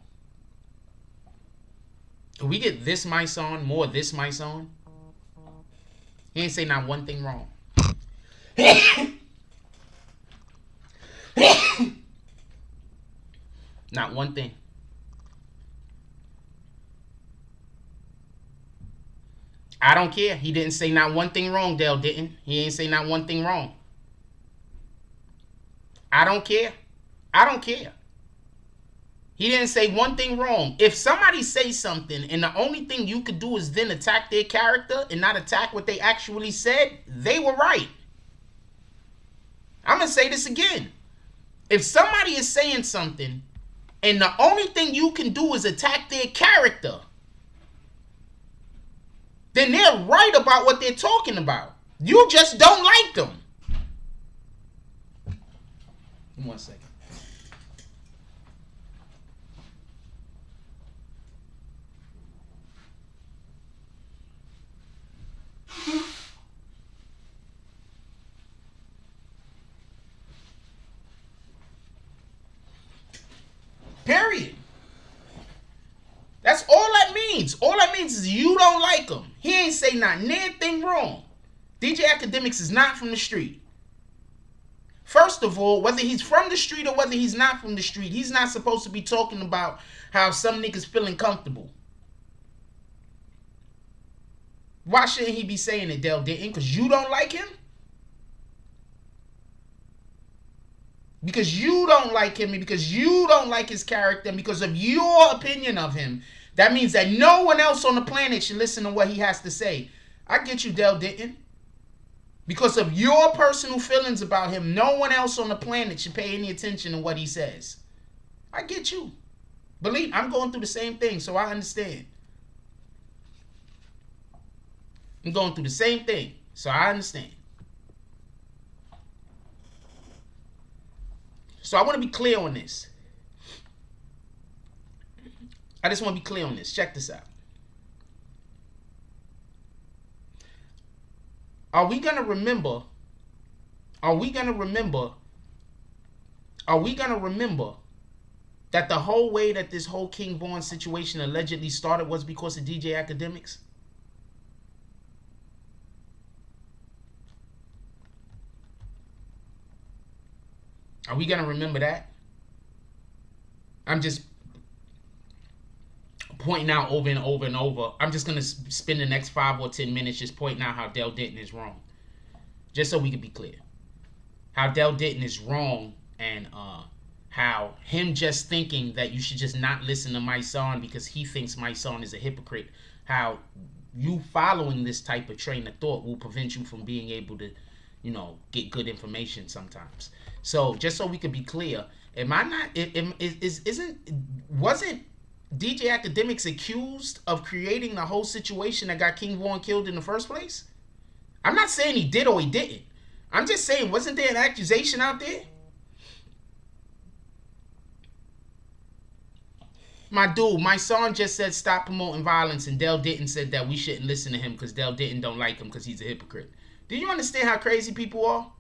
Can we get this my son, more this my son? He ain't say not one thing wrong. Not one thing. I don't care. He didn't say not one thing wrong, Dale didn't. He ain't say not one thing wrong. I don't care. I don't care. He didn't say one thing wrong. If somebody says something and the only thing you could do is then attack their character and not attack what they actually said, they were right. I'm going to say this again. If somebody is saying something and the only thing you can do is attack their character, then they're right about what they're talking about. You just don't like them. 1 second. Period. That's all that means. All that means is you don't like him. He ain't say not near thing wrong. DJ Akademiks is not from the street. First of all, whether he's from the street or whether he's not from the street, he's not supposed to be talking about how some niggas feeling comfortable. Why shouldn't he be saying it, Del Denton? Because you don't like him? Because you don't like him and because you don't like his character and because of your opinion of him, that means that no one else on the planet should listen to what he has to say. I get you, Del Denton. Because of your personal feelings about him, no one else on the planet should pay any attention to what he says. I get you. Believe, I'm going through the same thing, so I understand. I'm going through the same thing, so I understand. So I want to be clear on this. I just want to be clear on this. Check this out. Are we going to remember that the whole way that this whole King Von situation allegedly started was because of DJ Akademiks? Are we going to remember that? I'm just pointing out over and over and over. I'm just going to spend the next 5 or 10 minutes just pointing out how Del Denton is wrong. Just so we can be clear. How Del Denton is wrong and how him just thinking that you should just not listen to my son because he thinks my son is a hypocrite. How you following this type of train of thought will prevent you from being able to you know, get good information sometimes. So just so we could be clear, wasn't DJ Akademiks accused of creating the whole situation that got King Von killed in the first place? I'm not saying he did or he didn't. I'm just saying, wasn't there an accusation out there? My dude, my son just said stop promoting violence, and Dell Ditton said that we shouldn't listen to him because Dell Ditton don't like him because he's a hypocrite. Do you understand how crazy people are?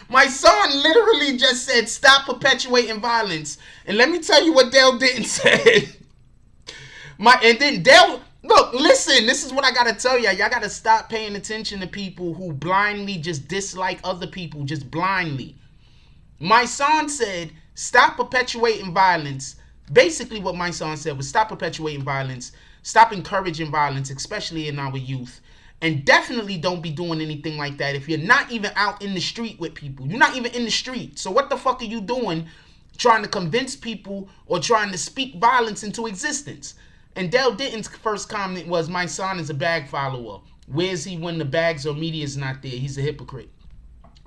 My son literally just said stop perpetuating violence, and let me tell you what Dell Ditton said. And then Dell, look, listen, this is what I gotta tell y'all. Y'all gotta stop paying attention to people who blindly just dislike other people, just blindly. My son said stop perpetuating violence. Basically what my son said was stop perpetuating violence, stop encouraging violence, especially in our youth. And definitely don't be doing anything like that if you're not even out in the street with people. You're not even in the street. So what the fuck are you doing trying to convince people or trying to speak violence into existence? And Dell Ditton's first comment was, my son is a bag follower. Where's he when the bags or media is not there? He's a hypocrite.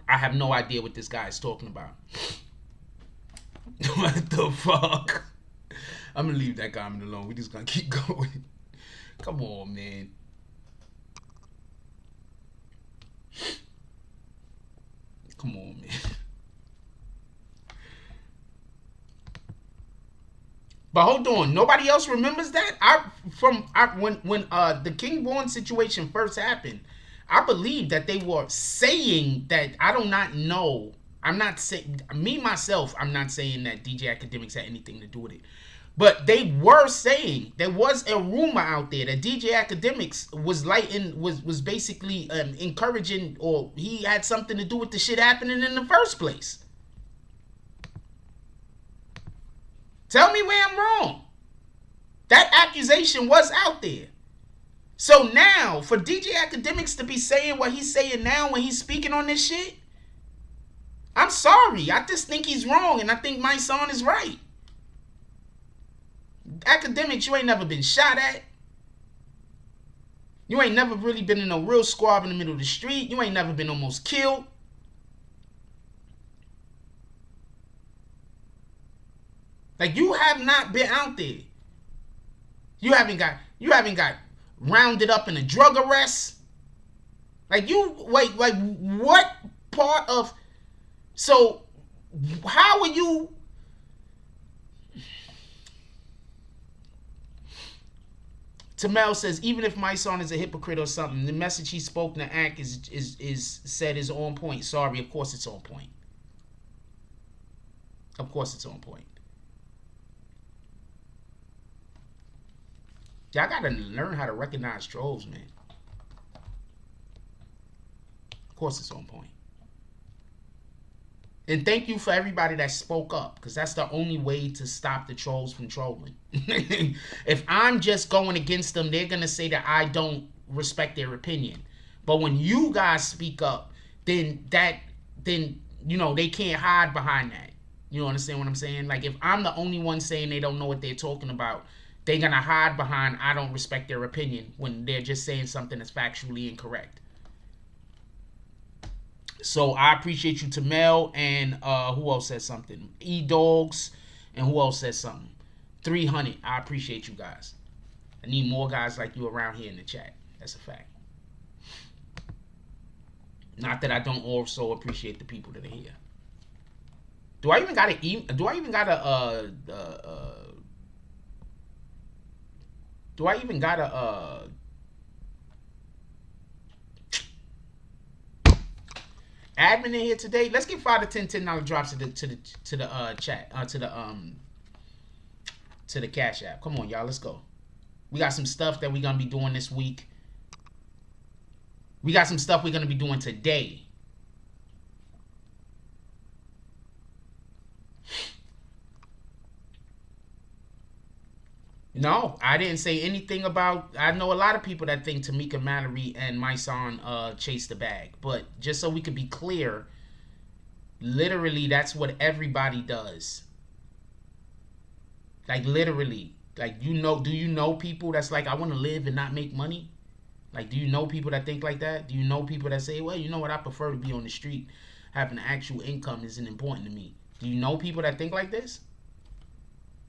I have no idea what this guy is talking about. What the fuck? I'm going to leave that comment alone. We're just going to keep going. Come on, man. Come on, man. But hold on, nobody else remembers that? When the King Von situation first happened, I believe that they were saying that, I do not know. I'm not saying, me myself, I'm not saying that DJ Akademiks had anything to do with it. But they were saying, there was a rumor out there that DJ Akademiks was basically encouraging, or he had something to do with the shit happening in the first place. Tell me where I'm wrong. That accusation was out there. So now, for DJ Akademiks to be saying what he's saying now when he's speaking on this shit, I'm sorry. I just think he's wrong, and I think my son is right. Akademiks, you ain't never been shot at. You ain't never really been in a real squab in the middle of the street. You ain't never been almost killed. Like, you have not been out there. You haven't got rounded up in a drug arrest. Like, like what part of, so how are you? Tamel says, even if my son is a hypocrite or something, the message he spoke in the act is on point. Sorry, of course it's on point. Of course it's on point. Y'all gotta learn how to recognize trolls, man. Of course it's on point. And thank you for everybody that spoke up, because that's the only way to stop the trolls from trolling. If I'm just going against them, they're going to say that I don't respect their opinion. But when you guys speak up, then you know, they can't hide behind that. You understand what I'm saying? Like, if I'm the only one saying they don't know what they're talking about, they're going to hide behind I don't respect their opinion when they're just saying something that's factually incorrect. So I appreciate you, Tamel, and who else said something? E-Dogs, and who else said something? 300. I appreciate you guys. I need more guys like you around here in the chat. That's a fact. Not that I don't also appreciate the people that are here. Do I even got a admin in here today? Let's give 5 to 10 $10 drops to the chat, to the Cash App. Come on, y'all, let's go. We got some stuff that we're gonna be doing this week. We got some stuff we're gonna be doing today. No, I didn't say anything about, I know a lot of people that think Tamika Mallory and my son chased the bag. But just so we could be clear, literally that's what everybody does. Like, literally. Like, you know, do you know people that's like, I want to live and not make money? Like, do you know people that think like that? Do you know people that say, well, you know what, I prefer to be on the street. Having an actual income isn't important to me. Do you know people that think like this?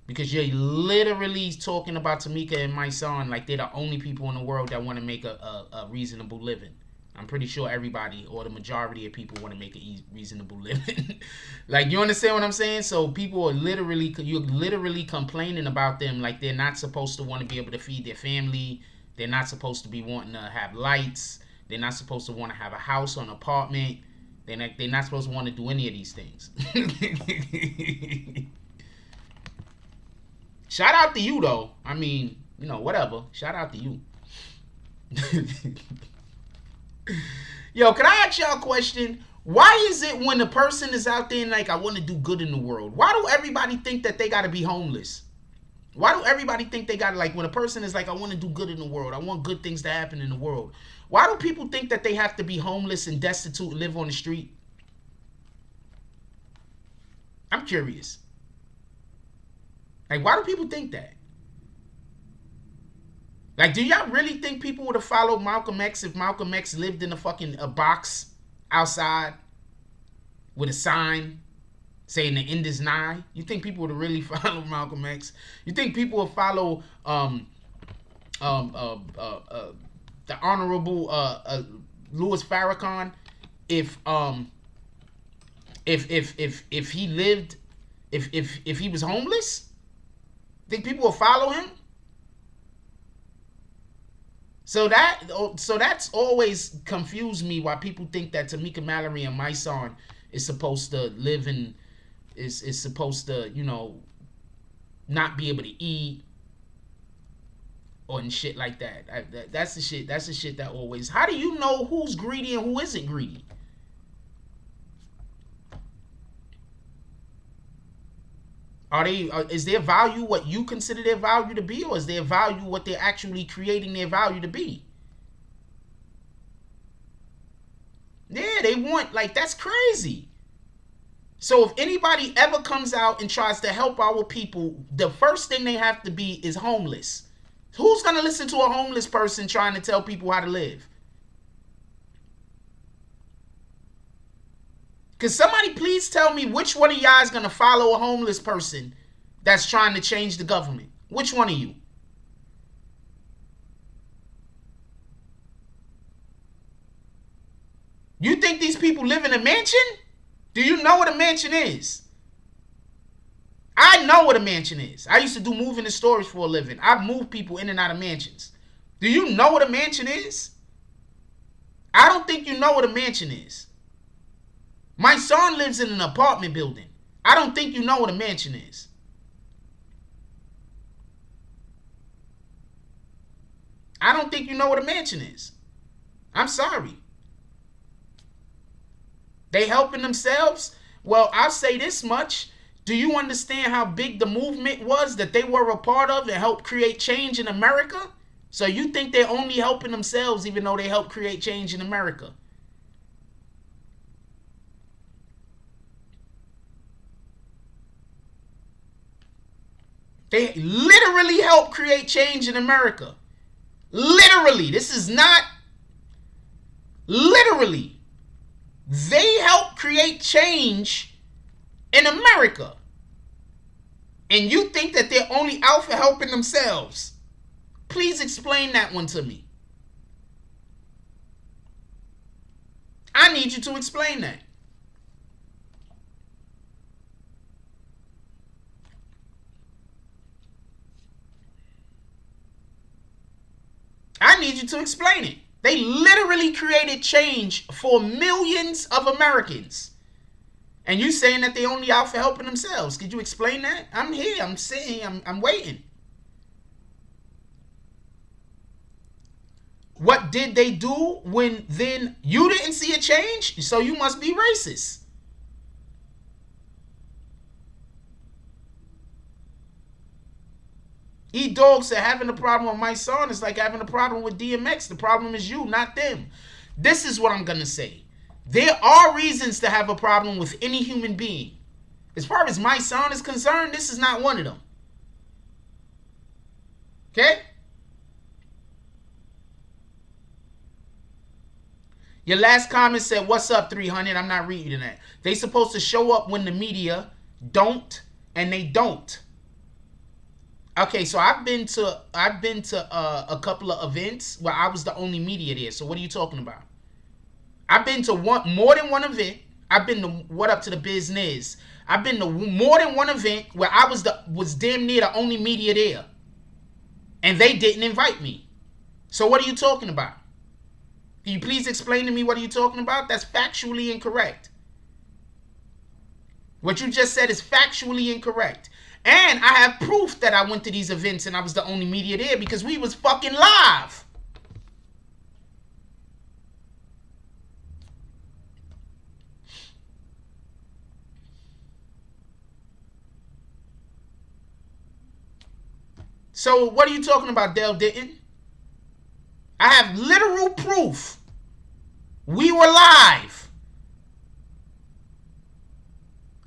Because you're literally talking about Tamika and my son like they're the only people in the world that want to make a reasonable living. I'm pretty sure everybody or the majority of people want to make a reasonable living. Like, you understand what I'm saying? So people are you're literally complaining about them like they're not supposed to want to be able to feed their family. They're not supposed to be wanting to have lights. They're not supposed to want to have a house or an apartment. They're not supposed to want to do any of these things. Shout out to you, though. I mean, you know, whatever. Shout out to you. Yo, can I ask y'all a question? Why is it when a person is out there and like, I want to do good in the world, why do everybody think that they got to be homeless? Why do everybody think they got to, like, when a person is like, I want to do good in the world, I want good things to happen in the world, why do people think that they have to be homeless and destitute and live on the street? I'm curious. Like, why do people think that? Like, do y'all really think people would have followed Malcolm X if Malcolm X lived in a box outside with a sign saying the end is nigh? You think people would have really followed Malcolm X? You think people would follow the Honorable Louis Farrakhan if he lived, if he was homeless? Think people will follow him? So that's always confused me why people think that Tamika Mallory and my son is supposed to live in, is supposed to, you know, not be able to eat or and shit like that. That's the shit that always, how do you know who's greedy and who isn't greedy? Is their value what you consider their value to be, or is their value what they're actually creating their value to be? Yeah, they want, like, that's crazy. So if anybody ever comes out and tries to help our people, the first thing they have to be is homeless. Who's going to listen to a homeless person trying to tell people how to live? Can somebody please tell me which one of y'all is going to follow a homeless person that's trying to change the government? Which one of you? You think these people live in a mansion? Do you know what a mansion is? I know what a mansion is. I used to do moving and storage for a living. I've moved people in and out of mansions. Do you know what a mansion is? I don't think you know what a mansion is. My son lives in an apartment building. I don't think you know what a mansion is. I don't think you know what a mansion is. I'm sorry. They helping themselves? Well, I'll say this much. Do you understand how big the movement was that they were a part of and helped create change in America? So you think they're only helping themselves even though they helped create change in America? They literally helped create change in America. Literally. This is not... Literally. They helped create change in America. And you think that they're only out for helping themselves. Please explain that one to me. I need you to explain that. I need you to explain it. They literally created change for millions of Americans. And you saying that they only out for helping themselves. Could you explain that? I'm here. I'm sitting here. I'm waiting. What did they do when then you didn't see a change? So you must be racist. E-Dog said having a problem with my son is like having a problem with DMX. The problem is you, not them. This is what I'm going to say. There are reasons to have a problem with any human being. As far as my son is concerned, this is not one of them. Okay? Your last comment said, "What's up, 300?" I'm not reading that. They supposed to show up when the media don't, and they don't. Okay, so I've been to a couple of events where I was the only media there. So what are you talking about? I've been to more than one event. I've been to What Up to the Business. I've been to more than one event where I was damn near the only media there, and they didn't invite me. So what are you talking about? Can you please explain to me what are you talking about? That's factually incorrect. What you just said is factually incorrect. And I have proof that I went to these events and I was the only media there because we was fucking live. So what are you talking about, Dale Ditton? I have literal proof. We were live.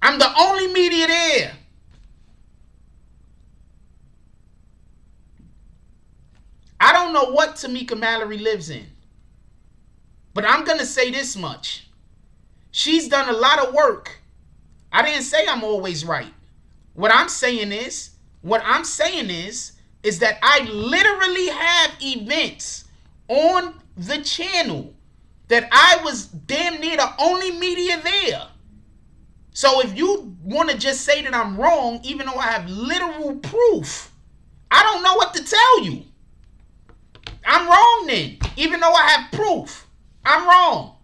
I'm the only media there. I don't know what Tamika Mallory lives in, but I'm going to say this much. She's done a lot of work. I didn't say I'm always right. What I'm saying is that I literally have events on the channel that I was damn near the only media there. So if you want to just say that I'm wrong, even though I have literal proof, I don't know what to tell you. I'm wrong then, even though I have proof. I'm wrong.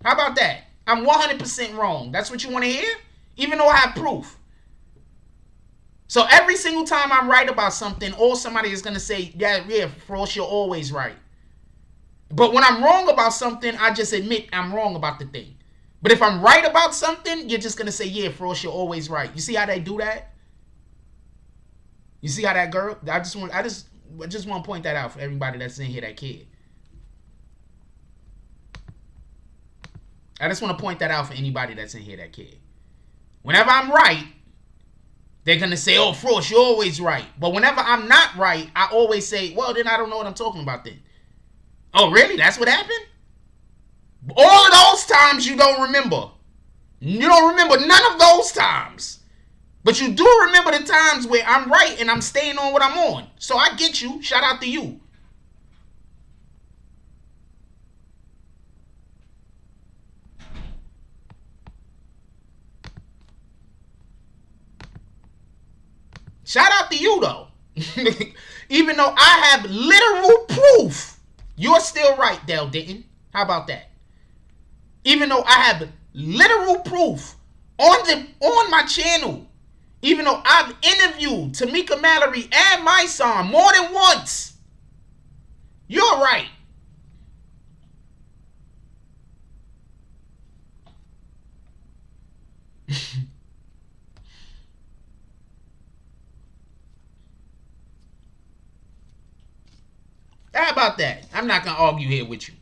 How about that? I'm 100% wrong. That's what you want to hear? Even though I have proof. So every single time I'm right about something, or somebody is going to say, yeah, Frost, you're always right. But when I'm wrong about something, I just admit I'm wrong about the thing. But if I'm right about something, you're just going to say, yeah, Frost, you're always right. You see how they do that? You see how that girl, I just want to point that out for everybody that's in here that kid. I just want to point that out for anybody that's in here that kid. Whenever I'm right, they're going to say, oh, Frost, you're always right. But whenever I'm not right, I always say, well, then I don't know what I'm talking about then. Oh, really? That's what happened? All of those times you don't remember. You don't remember none of those times. But you do remember the times where I'm right and I'm staying on what I'm on. So I get you. Shout out to you. Shout out to you, though. Even though I have literal proof, you're still right, Dale Ditton. How about that? Even though I have literal proof on my channel, even though I've interviewed Tamika Mallory and my son more than once, you're right. How about that? I'm not going to argue here with you.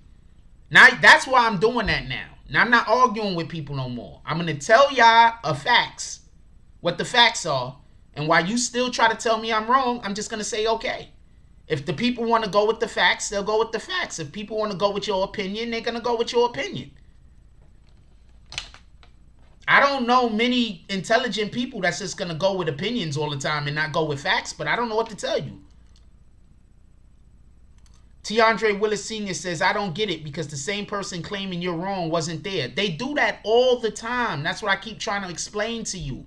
Now, that's why I'm doing that now. Now, I'm not arguing with people no more. I'm going to tell y'all facts, what the facts are. And while you still try to tell me I'm wrong, I'm just going to say, okay. If the people want to go with the facts, they'll go with the facts. If people want to go with your opinion, they're going to go with your opinion. I don't know many intelligent people that's just going to go with opinions all the time and not go with facts, but I don't know what to tell you. Tiandre Willis Sr. says, I don't get it because the same person claiming you're wrong wasn't there. They do that all the time. That's what I keep trying to explain to you.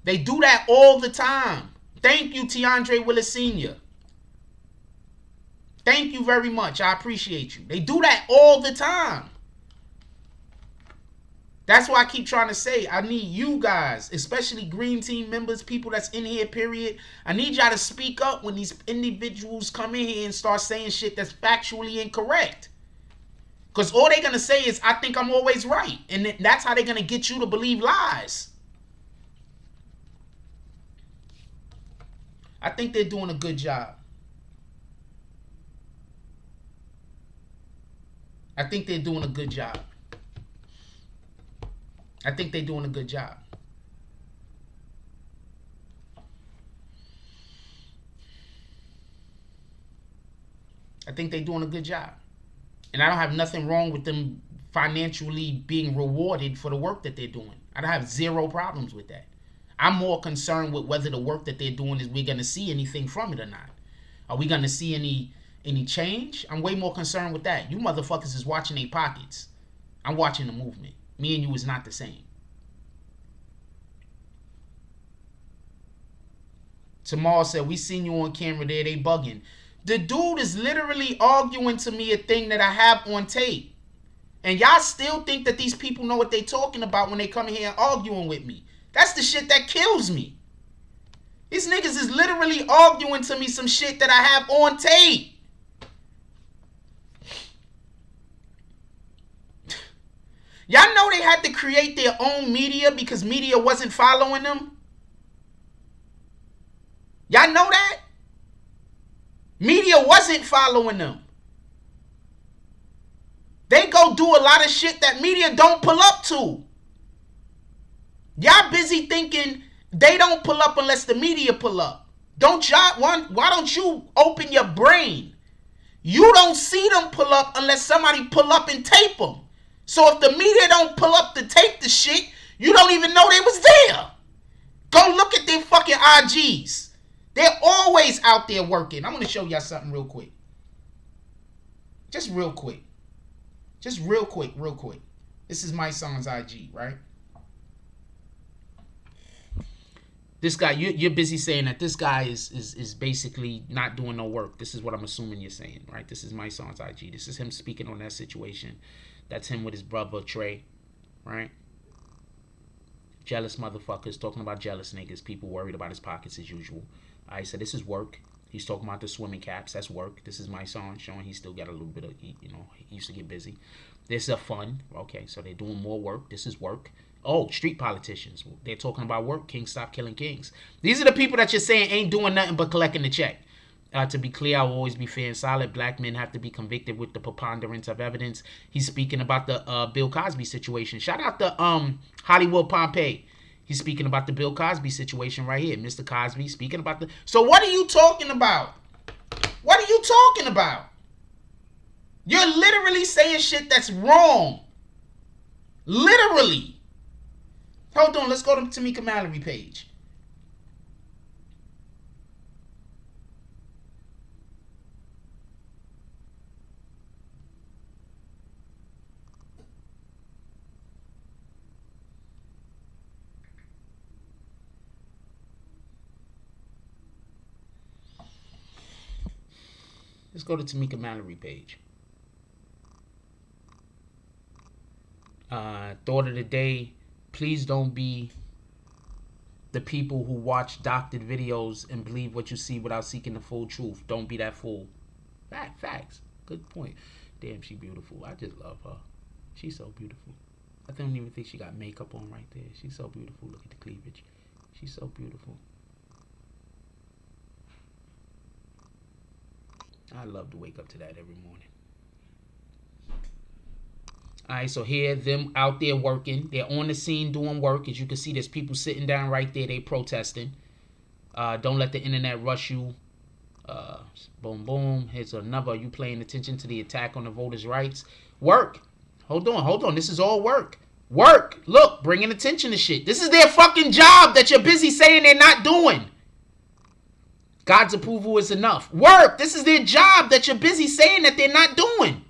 They do that all the time. Thank you, Tiandre Willis Sr. Thank you very much. I appreciate you. They do that all the time. That's why I keep trying to say, I need you guys, especially Green Team members, people that's in here, period. I need y'all to speak up when these individuals come in here and start saying shit that's factually incorrect. Because all they're going to say is, I think I'm always right. And that's how they're going to get you to believe lies. I think they're doing a good job. I think they're doing a good job. I think they're doing a good job. I think they're doing a good job. And I don't have nothing wrong with them financially being rewarded for the work that they're doing. I don't have zero problems with that. I'm more concerned with whether the work that they're doing is we're going to see anything from it or not. Are we going to see any change? I'm way more concerned with that. You motherfuckers is watching their pockets. I'm watching the movement. Me and you is not the same. Tamal said, we seen you on camera there, they bugging. The dude is literally arguing to me a thing that I have on tape. And y'all still think that these people know what they talking about when they come in here and arguing with me. That's the shit that kills me. These niggas is literally arguing to me some shit that I have on tape. Y'all know they had to create their own media because media wasn't following them? Y'all know that? Media wasn't following them. They go do a lot of shit that media don't pull up to. Y'all busy thinking they don't pull up unless the media pull up. Why don't you open your brain? You don't see them pull up unless somebody pull up and tape them. So if the media don't pull up to tape the shit, you don't even know they was there. Go look at their fucking IGs. They're always out there working. I'm going to show y'all something real quick. Just real quick. Real quick. This is my son's IG, right? This guy, you're busy saying that this guy is basically not doing no work. This is what I'm assuming you're saying, right? This is my son's IG. This is him speaking on that situation. That's him with his brother, Trey, right? Jealous motherfuckers, talking about jealous niggas. People worried about his pockets as usual. I said, this is work. He's talking about the swimming caps. That's work. This is my son showing he still got a little bit of, he used to get busy. This is fun. Okay, so they're doing more work. This is work. Oh, street politicians. They're talking about work. Kings stop killing kings. These are the people that you're saying ain't doing nothing but collecting the check. To be clear, I will always be fair and solid. Black men have to be convicted with the preponderance of evidence. He's speaking about the Bill Cosby situation. Shout out to Hollywood Pompeii. He's speaking about the Bill Cosby situation right here. Mr. Cosby speaking about the... So what are you talking about? What are you talking about? You're literally saying shit that's wrong. Literally. Hold on, let's go to Tamika Mallory page. Let's go to Tamika Mallory page. Thought of the day, please don't be the people who watch doctored videos and believe what you see without seeking the full truth. Don't be that fool. Facts. Good point. Damn, she beautiful. I just love her. She's so beautiful. I don't even think she got makeup on right there. She's so beautiful. Look at the cleavage. She's so beautiful. I love to wake up to that every morning. Alright, so here, them out there working. They're on the scene doing work. As you can see, there's people sitting down right there. They protesting. Don't let the internet rush you. Boom, boom. Here's another. You paying attention to the attack on the voters' rights. Work. Hold on. This is all work. Work. Look, bringing attention to shit. This is their fucking job that you're busy saying they're not doing. God's approval is enough. Work. This is their job that you're busy saying that they're not doing.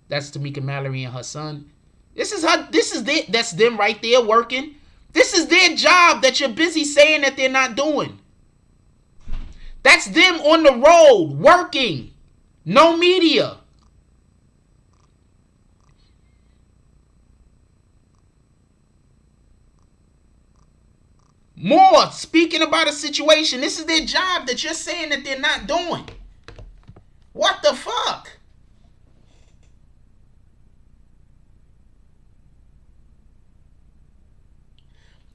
That's Tamika Mallory and her son. That's them right there working. This is their job that you're busy saying that they're not doing. That's them on the road working. No media. More speaking about a situation. This is their job that you're saying that they're not doing. What the fuck?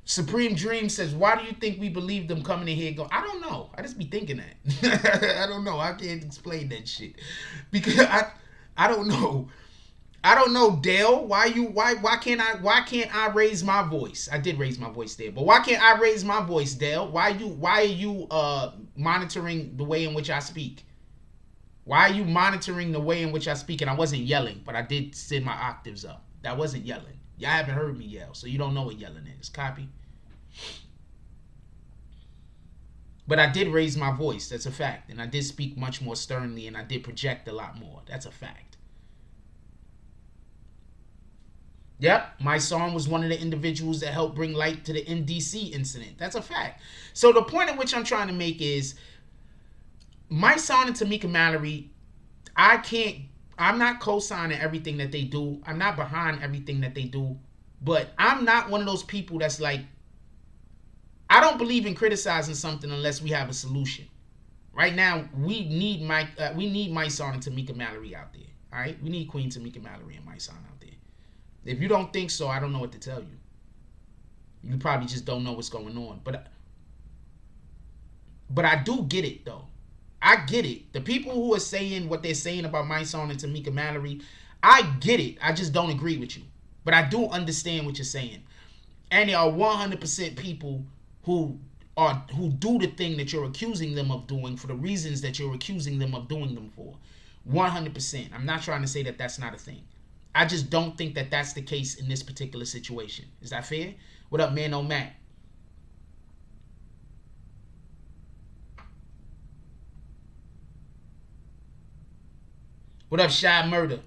Supreme Dream says, why do you think we believe them coming in here and go? I don't know. I just be thinking that. I don't know. I can't explain that shit. Because I don't know. I don't know, Dale. Why can't I raise my voice? I did raise my voice there, but why can't I raise my voice, Dale? Why are you monitoring the way in which I speak? Why are you monitoring the way in which I speak? And I wasn't yelling, but I did send my octaves up. That wasn't yelling. Y'all haven't heard me yell, so you don't know what yelling is. Copy? But I did raise my voice. That's a fact. And I did speak much more sternly, and I did project a lot more. That's a fact. Yep, my son was one of the individuals that helped bring light to the NDC incident. That's a fact. So the point at which I'm trying to make is, my son and Tamika Mallory, I'm not co-signing everything that they do. I'm not behind everything that they do. But I'm not one of those people that's like, I don't believe in criticizing something unless we have a solution. Right now, we need my son and Tamika Mallory out there. All right, we need Queen Tamika Mallory and my son out there. If you don't think so, I don't know what to tell you. You probably just don't know what's going on. But I do get it though. I get it. The people who are saying what they're saying about my son and Tamika Mallory, I get it. I just don't agree with you. But I do understand what you're saying. And there are 100% people who do the thing that you're accusing them of doing for the reasons that you're accusing them of doing them for. 100%. I'm not trying to say that that's not a thing. I just don't think that that's the case in this particular situation. Is that fair? What up, man? Matt? What up, Shy Murder?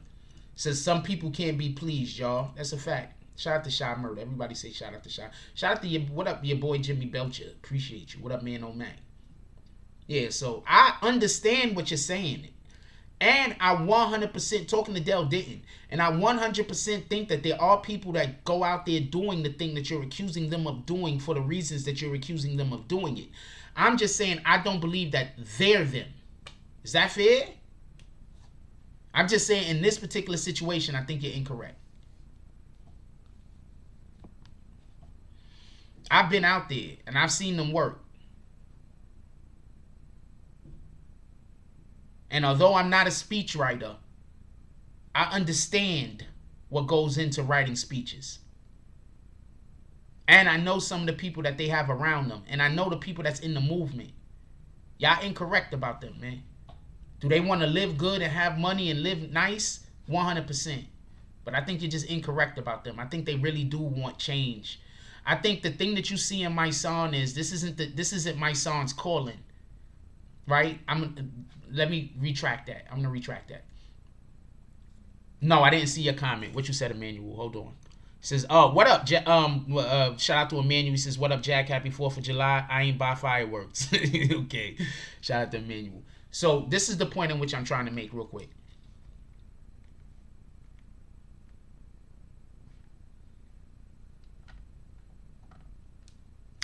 Says some people can't be pleased, y'all. That's a fact. Shout out to Shy Murder. Everybody say shout out to Shy. Shout out to what up, your boy Jimmy Belcher. Appreciate you. What up, man? Matt? Yeah, so I understand what you're saying. And I 100% talking to Del Denton, and I 100% think that there are people that go out there doing the thing that you're accusing them of doing for the reasons that you're accusing them of doing it. I'm just saying I don't believe that they're them. Is that fair? I'm just saying in this particular situation, I think you're incorrect. I've been out there and I've seen them work. And although I'm not a speechwriter, I understand what goes into writing speeches. And I know some of the people that they have around them. And I know the people that's in the movement. Y'all incorrect about them, man. Do they want to live good and have money and live nice? 100%. But I think you're just incorrect about them. I think they really do want change. I think the thing that you see in my son is this isn't my son's calling. Right? Let me retract that. I'm gonna retract that. No, I didn't see your comment. What you said, Emmanuel. Hold on. It says, "Oh, what up, shout out to Emmanuel." He says, "What up, Jack? Happy 4th of July. I ain't buy fireworks." Okay. Shout out to Emmanuel. So this is the point in which I'm trying to make real quick.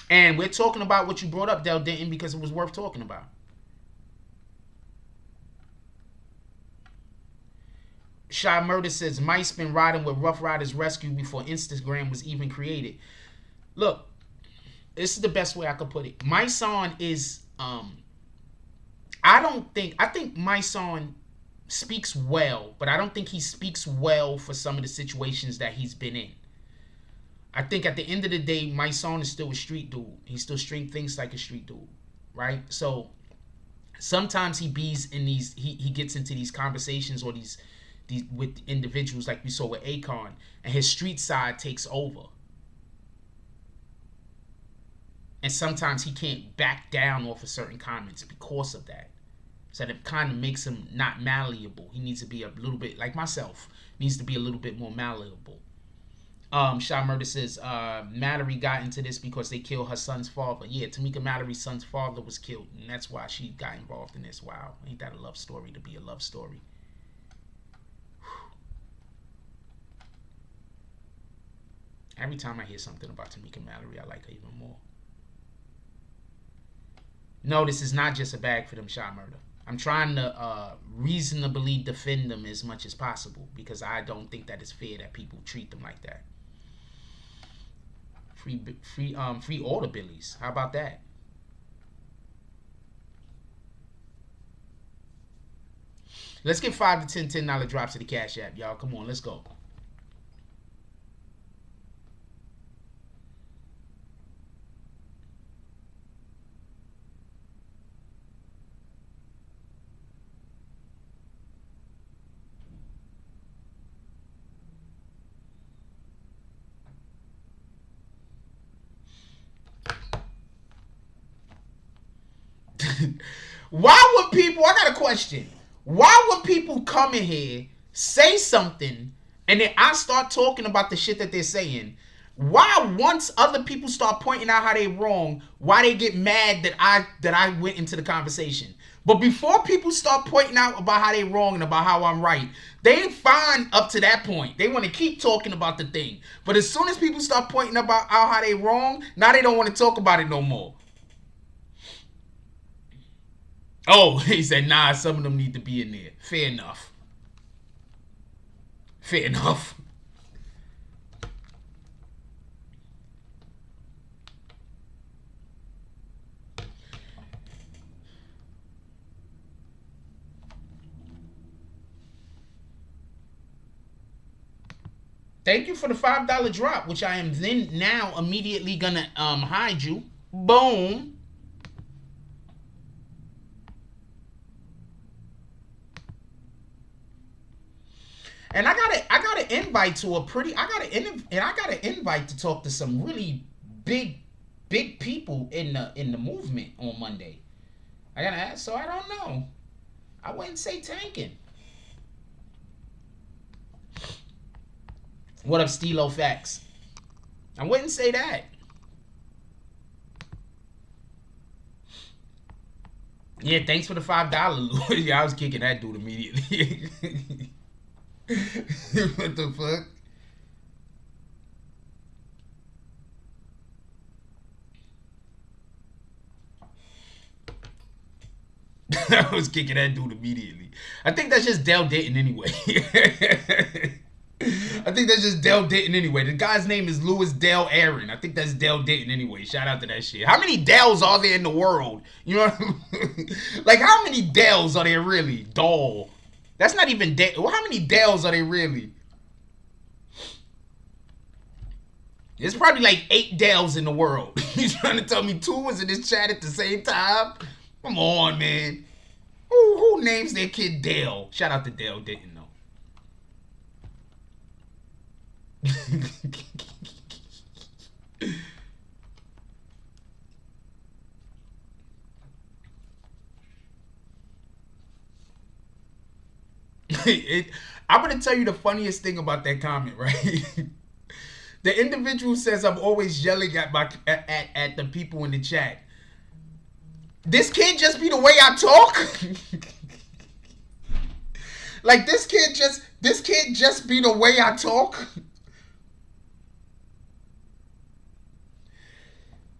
And we're talking about what you brought up, Del Denton, because it was worth talking about. Shy Murder says, Mike's been riding with Rough Riders Rescue before Instagram was even created. Look, this is the best way I could put it. My son is, I think my son speaks well, but I don't think he speaks well for some of the situations that he's been in. I think at the end of the day, my son is still a street dude. He still thinks like a street dude, right? So sometimes he gets into these conversations or these with individuals like we saw with Akon, and his street side takes over. And sometimes he can't back down off of certain comments because of that. So that kind of makes him not malleable. He needs to be a little bit, like myself, needs to be a little bit more malleable. Shy Murder says, Mallory got into this because they killed her son's father. Yeah, Tamika Mallory's son's father was killed, and that's why she got involved in this. Wow, ain't that a love story to be a love story? Every time I hear something about Tamika Mallory, I like her even more. No, this is not just a bag for them, Shy Murder. I'm trying to reasonably defend them as much as possible because I don't think that it's fair that people treat them like that. Free order billies. How about that? Let's get 5 to 10 $10 drops to the Cash App, y'all. Come on, let's go. Why would people, I got a question. Why would people come in here, say something, and then I start talking about the shit that they're saying? Why once other people start pointing out how they wrong, why they get mad that I went into the conversation? But before people start pointing out about how they wrong and about how I'm right, they ain't fine up to that point. They want to keep talking about the thing. But as soon as people start pointing about how they wrong, now they don't want to talk about it no more. Oh, he said, nah, some of them need to be in there. Fair enough. Fair enough. Thank you for the $5 drop, which I am then now immediately gonna hide you. Boom. And I got an invite to I got an invite to talk to some really big people in the movement on Monday. I gotta ask, so I don't know. I wouldn't say tanking. What up, Stilo Facts? I wouldn't say that. Yeah, thanks for the $5. Yeah, I was kicking that dude immediately. What the fuck? I was kicking that dude immediately. I think that's just Dell Denton anyway. I think that's just Dell Denton anyway. The guy's name is Louis Dell Aaron. I think that's Dell Denton anyway. Shout out to that shit. How many Dells are there in the world? You know what I mean? Like, how many Dells are there really? Doll. That's not even Dell. Well, how many Dells are there really? There's probably like 8 Dells in the world. You trying to tell me 2 was in this chat at the same time? Come on, man. Who names their kid Dell? Shout out to Dell Denton, though. I'm going to tell you the funniest thing about that comment, right? The individual says I'm always yelling at the people in the chat. This can't just be the way I talk. Like, this can't just be the way I talk.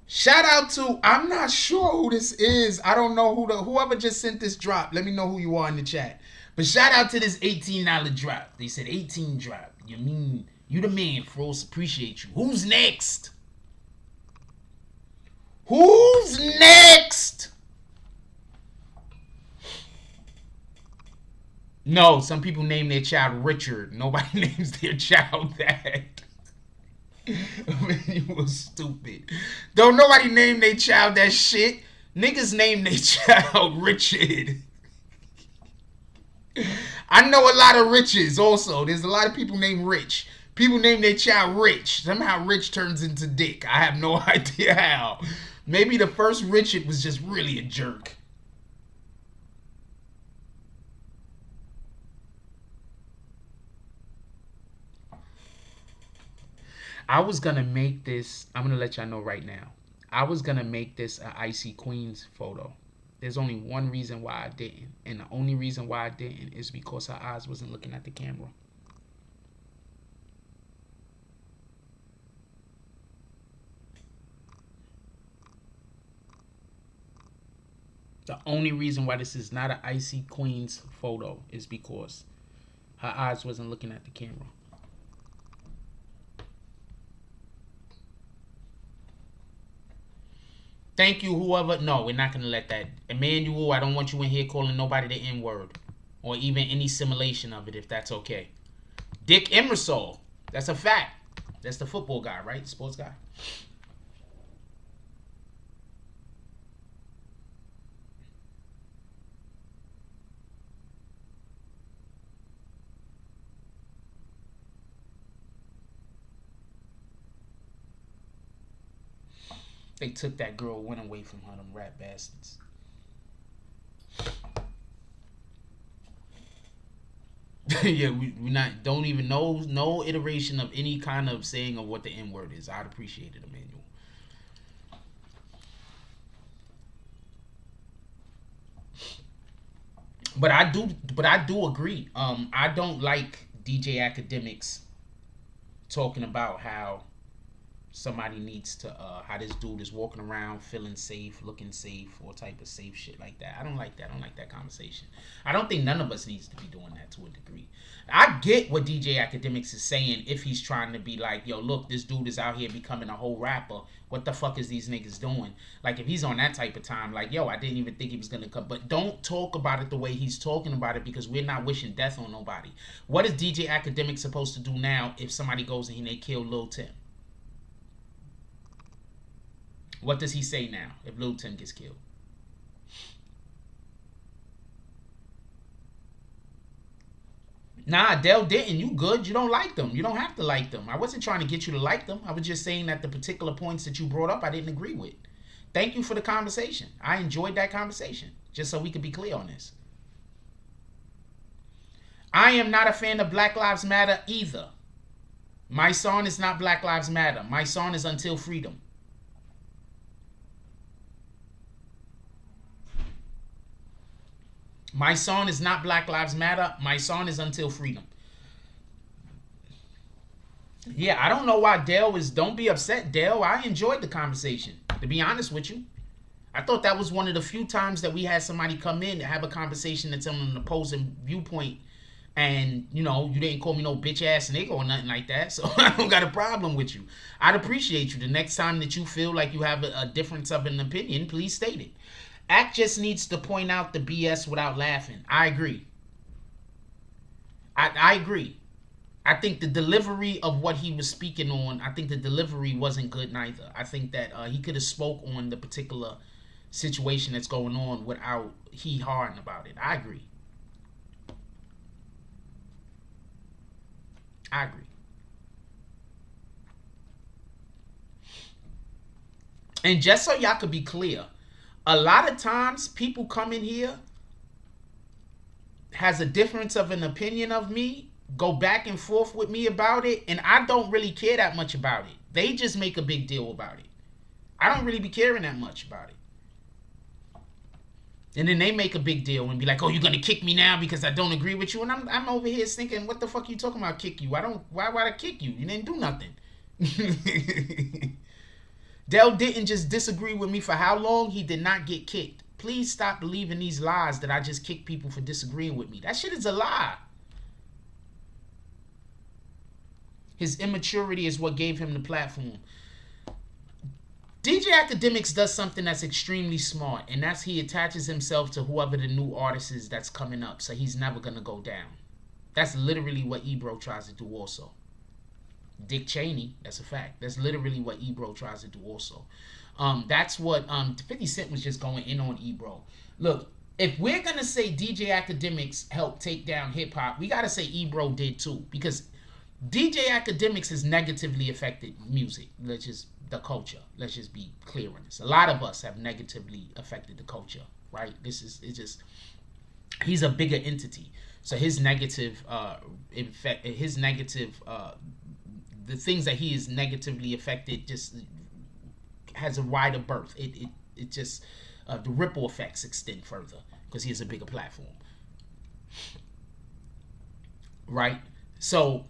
Shout out to, I'm not sure who this is. I don't know whoever just sent this drop. Let me know who you are in the chat. But shout out to this $18 drop. They said 18 drop. You mean, you the man, Frost. Appreciate you. Who's next? Who's next? No, some people name their child Richard. Nobody names their child that. I mean, you was stupid. Don't nobody name their child that shit. Niggas name their child Richard. I know a lot of Riches also. There's a lot of people named Rich. People name their child Rich. Somehow Rich turns into Dick. I have no idea how. Maybe the first Richard was just really a jerk. I was going to make this, I'm going to let y'all know right now. I was going to make this an Icy Queens photo. There's only one reason why I didn't. And the only reason why I didn't is because her eyes wasn't looking at the camera. The only reason why this is not an Icy Queens photo is because her eyes wasn't looking at the camera. Thank you, whoever. No, we're not going to let that. Emmanuel, I don't want you in here calling nobody the N-word. Or even any simulation of it, if that's okay. Dick Emersol. That's a fact. That's the football guy, right? Sports guy. They took that girl, went away from her, them rat bastards. Yeah, we not don't even know no iteration of any kind of saying of what the N word is. I'd appreciate it, Emmanuel. But I do agree. I don't like DJ Akademiks talking about how somebody needs to how this dude is walking around feeling safe, looking safe, or type of safe shit like that. I don't like that. I don't like that conversation. I don't think none of us needs to be doing that to a degree. I get what DJ Akademiks is saying if he's trying to be like, yo, look, this dude is out here becoming a whole rapper. What the fuck is these niggas doing? Like, if he's on that type of time, like, yo, I didn't even think he was gonna come. But don't talk about it the way he's talking about it, because we're not wishing death on nobody. What is DJ Akademiks supposed to do now if somebody goes and they kill Lil Tim? What does he say now if Lil Tim gets killed? Nah, Dell didn't. You good. You don't like them. You don't have to like them. I wasn't trying to get you to like them. I was just saying that the particular points that you brought up, I didn't agree with. Thank you for the conversation. I enjoyed that conversation, just so we could be clear on this. I am not a fan of Black Lives Matter either. My song is not Black Lives Matter. My song is Until Freedom. My song is not Black Lives Matter. My song is Until Freedom. Yeah, I don't know why Dale is... Don't be upset, Dale. I enjoyed the conversation, to be honest with you. I thought that was one of the few times that we had somebody come in to have a conversation that's on an opposing viewpoint. And, you know, you didn't call me no bitch-ass nigga or nothing like that. So I don't got a problem with you. I'd appreciate you. The next time that you feel like you have a difference of an opinion, please state it. Act just needs to point out the BS without laughing. I agree. I agree. I think the delivery of what he was speaking on, I think the delivery wasn't good neither. I think that he could have spoke on the particular situation that's going on without hee-hawing about it. I agree. I agree. And just so y'all could be clear, a lot of times people come in here, has a difference of an opinion of me, go back and forth with me about it, and I don't really care that much about it. They just make a big deal about it. I don't really be caring that much about it. And then they make a big deal and be like, oh, you're going to kick me now because I don't agree with you? And I'm over here thinking, what the fuck are you talking about, kick you? Why would I kick you? You didn't do nothing. Dell didn't just disagree with me for how long? He did not get kicked. Please stop believing these lies that I just kick people for disagreeing with me. That shit is a lie. His immaturity is what gave him the platform. DJ Akademiks does something that's extremely smart, and that's he attaches himself to whoever the new artist is that's coming up, so he's never going to go down. That's literally what Ebro tries to do also. Dick Cheney, that's a fact. That's literally what Ebro tries to do also. That's what 50 Cent was just going in on Ebro. Look, if we're going to say DJ Akademiks helped take down hip-hop, we got to say Ebro did too, because DJ Akademiks has negatively affected music. The culture. Let's just be clear on this. A lot of us have negatively affected the culture, right? He's a bigger entity. So his negative, the things that he is negatively affected just has a wider berth. It just, the ripple effects extend further because he has a bigger platform. Right? So,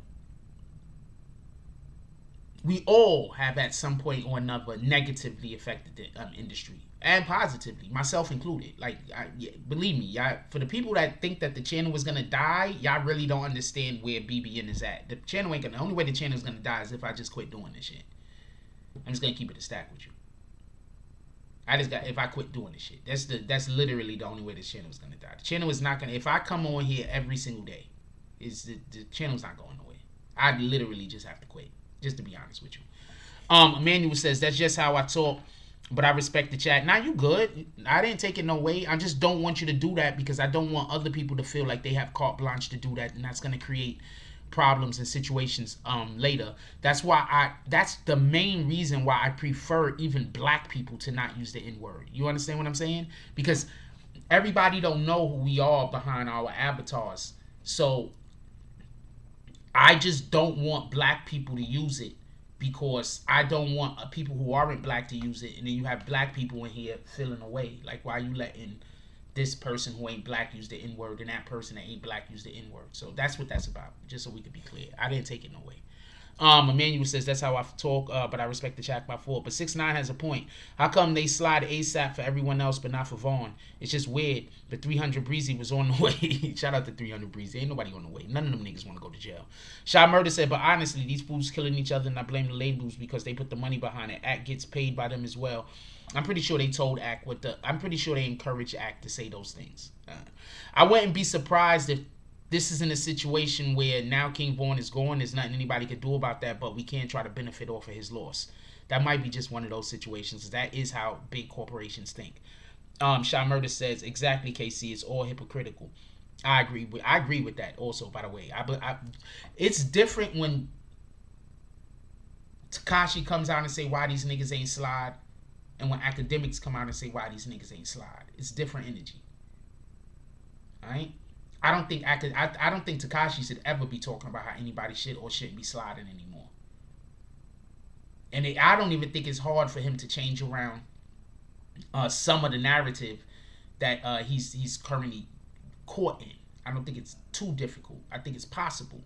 we all have at some point or another negatively affected the industry, and positively, myself included. Like, believe me, for the people that think that the channel was gonna die, y'all really don't understand where BBN is at. The channel ain't gonna. The only way the channel is gonna die is if I just quit doing this shit. I'm just gonna keep it a stack with you. If I quit doing this shit, that's literally the only way the channel is gonna die. The channel is not gonna. If I come on here every single day, the channel's not going nowhere. I'd literally just have to quit. Just to be honest with you. Emmanuel says, that's just how I talk, but I respect the chat. Now, you good. I didn't take it no way. I just don't want you to do that because I don't want other people to feel like they have carte blanche to do that, and that's going to create problems and situations later. That's the main reason why I prefer even black people to not use the N-word. You understand what I'm saying? Because everybody don't know who we are behind our avatars. So I just don't want black people to use it, because I don't want people who aren't black to use it, and then you have black people in here feeling away. Like, why are you letting this person who ain't black use the N-word, and that person that ain't black use the N-word? So that's what that's about, just so we could be clear. I didn't take it no way. Emmanuel says, that's how I talk, but I respect the chat by 4. But 6ix9ine has a point. How come they slide ASAP for everyone else but not for Vaughn? It's just weird. But 300 Breezy was on the way. Shout out to 300 Breezy. Ain't nobody on the way. None of them niggas want to go to jail. Shy Murder said, but honestly, these fools killing each other, and I blame the labels because they put the money behind it. Act gets paid by them as well. I'm pretty sure they told Act I'm pretty sure they encouraged Act to say those things. I wouldn't be surprised if this is in a situation where now King Vaughn is gone. There's nothing anybody could do about that, but we can't try to benefit off of his loss. That might be just one of those situations. That is how big corporations think. Shy Murder says, exactly, KC, it's all hypocritical. I agree with that also, by the way. It's different when Takashi comes out and say why these niggas ain't slide, and when Akademiks come out and say why these niggas ain't slide. It's different energy. Alright? I don't think Takashi should ever be talking about how anybody should or shouldn't be sliding anymore. And I don't even think it's hard for him to change around some of the narrative that he's currently caught in. I don't think it's too difficult. I think it's possible.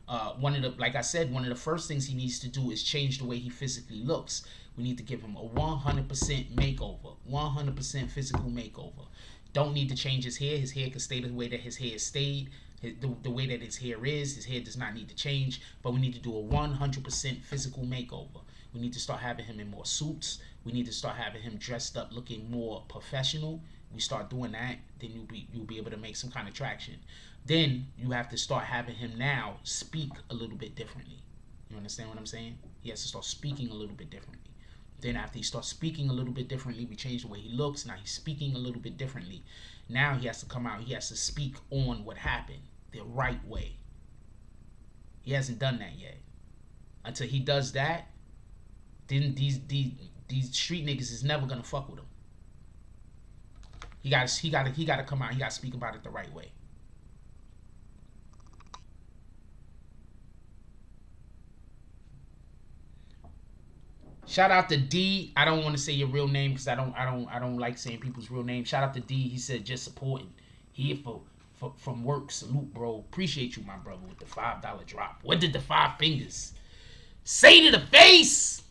Like I said, one of the first things he needs to do is change the way he physically looks. We need to give him a 100% makeover, 100% physical makeover. Don't need to change his hair. His hair can stay the way that his hair stayed. The way that his hair is. His hair does not need to change. But we need to do a 100% physical makeover. We need to start having him in more suits. We need to start having him dressed up looking more professional. We start doing that, then you'll be able to make some kind of traction. Then you have to start having him now speak a little bit differently. You understand what I'm saying? He has to start speaking a little bit differently. Then after he starts speaking a little bit differently, we change the way he looks. Now he's speaking a little bit differently. Now he has to come out. He has to speak on what happened the right way. He hasn't done that yet. Until he does that, then these street niggas is never gonna fuck with him. He gotta come out. He gotta speak about it the right way. Shout out to D. I don't want to say your real name because I don't like saying people's real name. Shout out to D. He said just supporting. Here from work. Salute, bro. Appreciate you, my brother, with the $5 drop. What did the 5 fingers say to the face?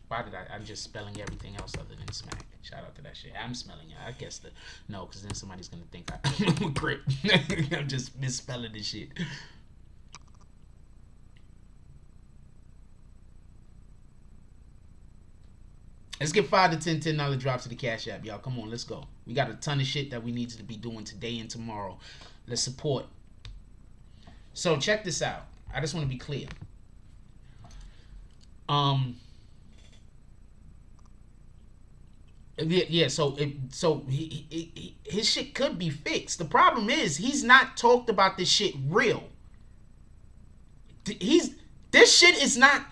Why did I'm just spelling everything else other than smack. Shout out to that shit. I'm smelling it. I guess no, because then somebody's gonna think I'm a grip. I'm just misspelling this shit. Let's get 5 to 10 $10 drops to the Cash App, y'all. Come on, let's go. We got a ton of shit that we need to be doing today and tomorrow. Let's support. So check this out. I just want to be clear. Yeah. So his shit could be fixed. The problem is he's not talked about this shit real. This shit is not.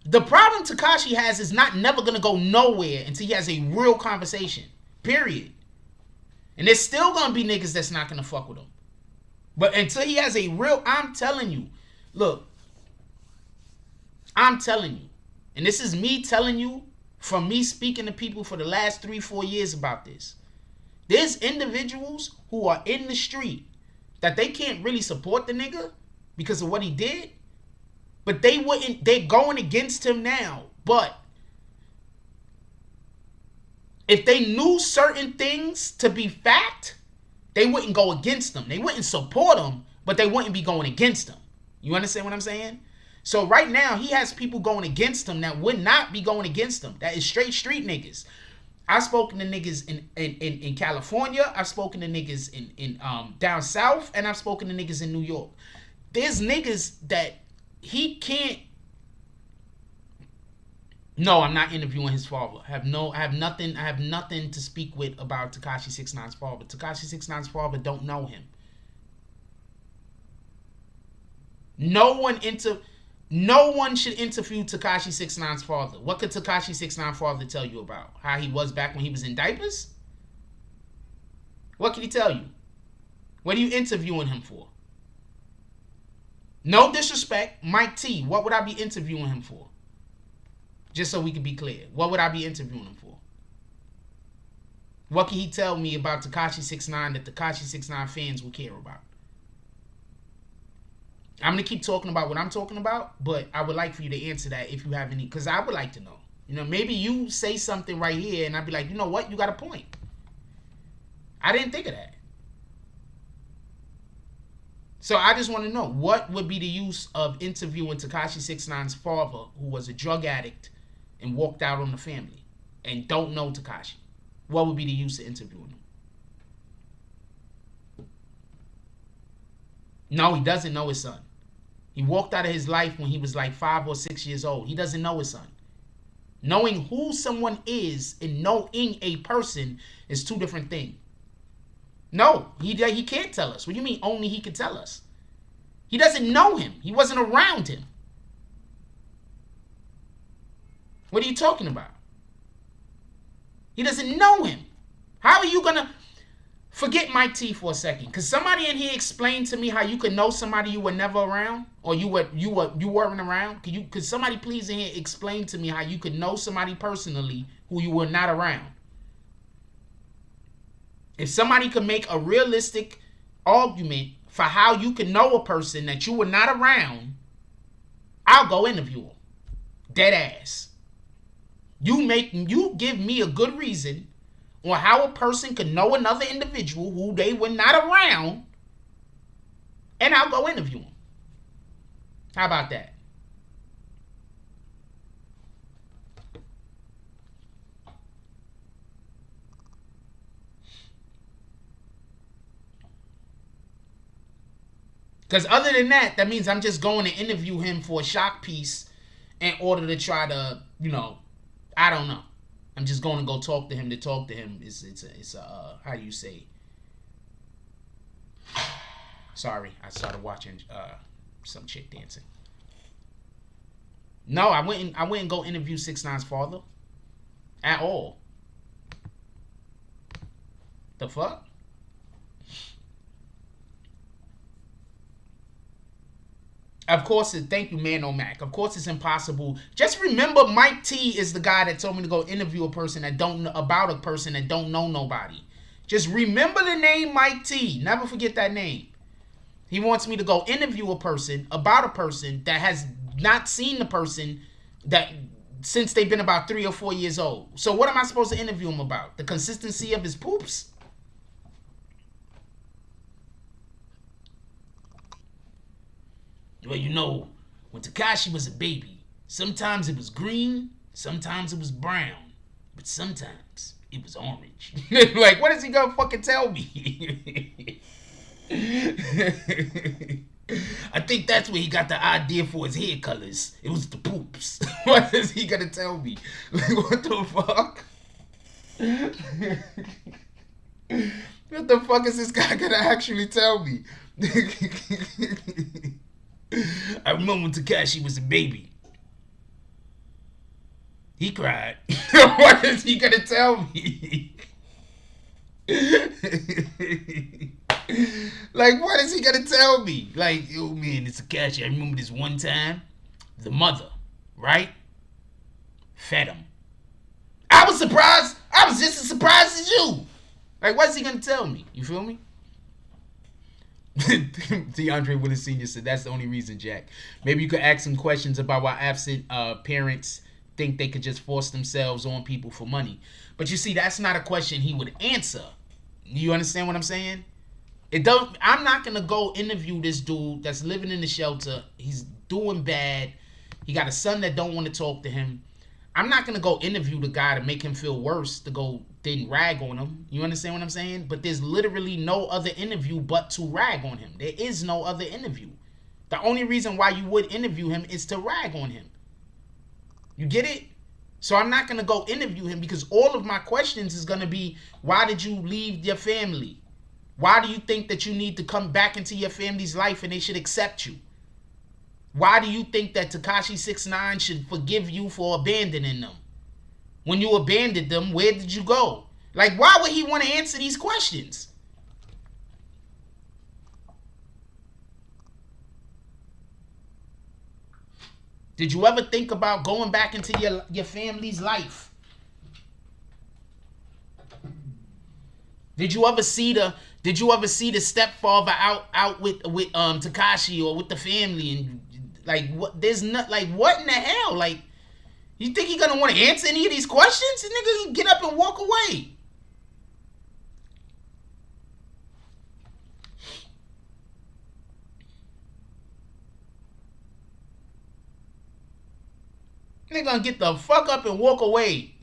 The problem Takashi has is never gonna go nowhere until he has a real conversation. Period. And there's still gonna be niggas that's not gonna fuck with him. But until he has a real, I'm telling you, look, I'm telling you, and this is me telling you from me speaking to people for the last 3-4 years about this. There's individuals who are in the street that they can't really support the nigga because of what he did, but they're going against him now. But if they knew certain things to be fact, they wouldn't go against them. They wouldn't support him, but they wouldn't be going against him. You understand what I'm saying? So right now, he has people going against him that would not be going against him. That is straight street niggas. I've spoken to niggas in California. I've spoken to niggas in down south. And I've spoken to niggas in New York. There's niggas that he can't. No, I'm not interviewing his father. I have nothing to speak with about Takashi 6ix9ine's father. Takashi 6ix9ine's father don't know him. No one should interview Takashi 6ix9ine's father. What could Takashi 6ix9ine's father tell you about? How he was back when he was in diapers? What can he tell you? What are you interviewing him for? No disrespect, Mike T. What would I be interviewing him for? Just so we can be clear. What would I be interviewing him for? What can he tell me about Takashi 6ix9ine that Takashi 6ix9ine fans will care about? I'm going to keep talking about what I'm talking about, but I would like for you to answer that if you have any, because I would like to know. You know, maybe you say something right here and I'd be like, you know what? You got a point. I didn't think of that. So I just want to know, what would be the use of interviewing Takashi 6ix9ine's father, who was a drug addict and walked out on the family and don't know Takashi? What would be the use of interviewing him? No, he doesn't know his son. He walked out of his life when he was like 5 or 6 years old. He doesn't know his son. Knowing who someone is and knowing a person is two different things. No, he can't tell us. What do you mean only he can tell us? He doesn't know him. He wasn't around him. What are you talking about? He doesn't know him. How are you going to... Forget Mike T for a second. Because somebody in here explained to me how you could know somebody you were never around, or you weren't around. Could somebody please in here explain to me how you could know somebody personally who you were not around? If somebody could make a realistic argument for how you can know a person that you were not around, I'll go interview them. Dead ass. You give me a good reason on how a person could know another individual who they were not around, and I'll go interview them. How about that? Because other than that, that means I'm just going to interview him for a shock piece in order to try to, I don't know. I'm just going to go talk to him to talk to him. It's a how do you say? Sorry, I started watching some chick dancing. No, I wouldn't go interview 6ix9ine's father at all. The fuck? Of course, thank you, Man Mac. Of course, it's impossible. Just remember, Mike T is the guy that told me to go interview a person that don't know nobody. Just remember the name Mike T. Never forget that name. He wants me to go interview a person about a person that has not seen the person that since they've been about 3 or 4 years old. So what am I supposed to interview him about? The consistency of his poops? Well, when Takashi was a baby, sometimes it was green, sometimes it was brown, but sometimes it was orange. Like, what is he gonna fucking tell me? I think that's where he got the idea for his hair colors. It was the poops. What is he gonna tell me? Like, what the fuck? What the fuck is this guy gonna actually tell me? I remember when Takashi was a baby. He cried. What is he gonna tell me? Like, what is he gonna tell me? Like, yo, man, it's Takashi. I remember this one time, the mother, right, fed him. I was surprised. I was just as surprised as you. Like, what's he gonna tell me? You feel me? DeAndre Willis Sr. said, that's the only reason, Jack. Maybe you could ask some questions about why absent parents think they could just force themselves on people for money. But you see, that's not a question he would answer. You understand what I'm saying? I'm not going to go interview this dude that's living in the shelter. He's doing bad. He got a son that don't want to talk to him. I'm not going to go interview the guy to make him feel worse, to go then rag on him. You understand what I'm saying? But there's literally no other interview but to rag on him. There is no other interview. The only reason why you would interview him is to rag on him. You get it? So I'm not going to go interview him because all of my questions is going to be, why did you leave your family? Why do you think that you need to come back into your family's life and they should accept you? Why do you think that Takashi 6ix9ine should forgive you for abandoning them? When you abandoned them, where did you go? Like, why would he want to answer these questions? Did you ever think about going back into your family's life? Did you ever see the stepfather out with Takashi or with the family, and like what? There's not like what in the hell? Like, you think he gonna want to answer any of these questions? The nigga can get up and walk away. Nigga gonna get the fuck up and walk away.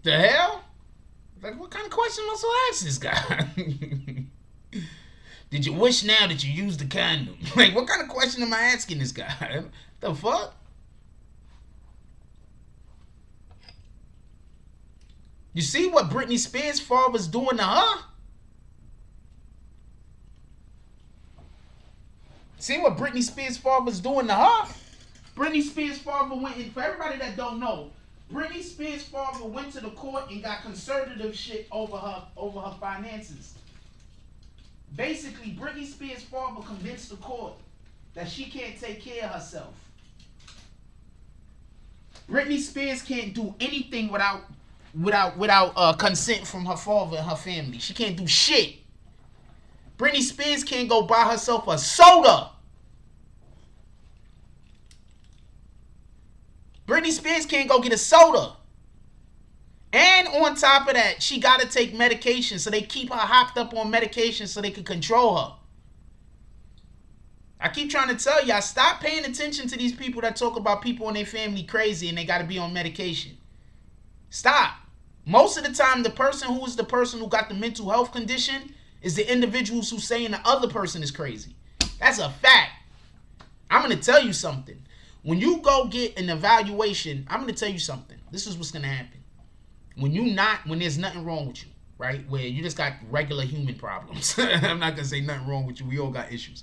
The hell? Like, what kind of question am I supposed to ask this guy? Did you wish now that you used the condom? Like, what kind of question am I asking this guy? The fuck? You see what Britney Spears' father's doing to her? See what Britney Spears' father's doing to her? Britney Spears' father went in, for everybody that don't know, Britney Spears' father went to the court and got conservative shit over her finances. Basically, Britney Spears' father convinced the court that she can't take care of herself. Britney Spears can't do anything without consent from her father and her family. She can't do shit. Britney Spears can't go buy herself a soda. Britney Spears can't go get a soda. And on top of that, she got to take medication. So they keep her hopped up on medication so they can control her. I keep trying to tell y'all, stop paying attention to these people that talk about people in their family crazy and they got to be on medication. Stop. Most of the time, the person who got the mental health condition is the individuals who saying the other person is crazy. That's a fact. I'm going to tell you something. When you go get an evaluation, I'm going to tell you something. This is what's going to happen. When there's nothing wrong with you, right? Where you just got regular human problems. I'm not going to say nothing wrong with you. We all got issues.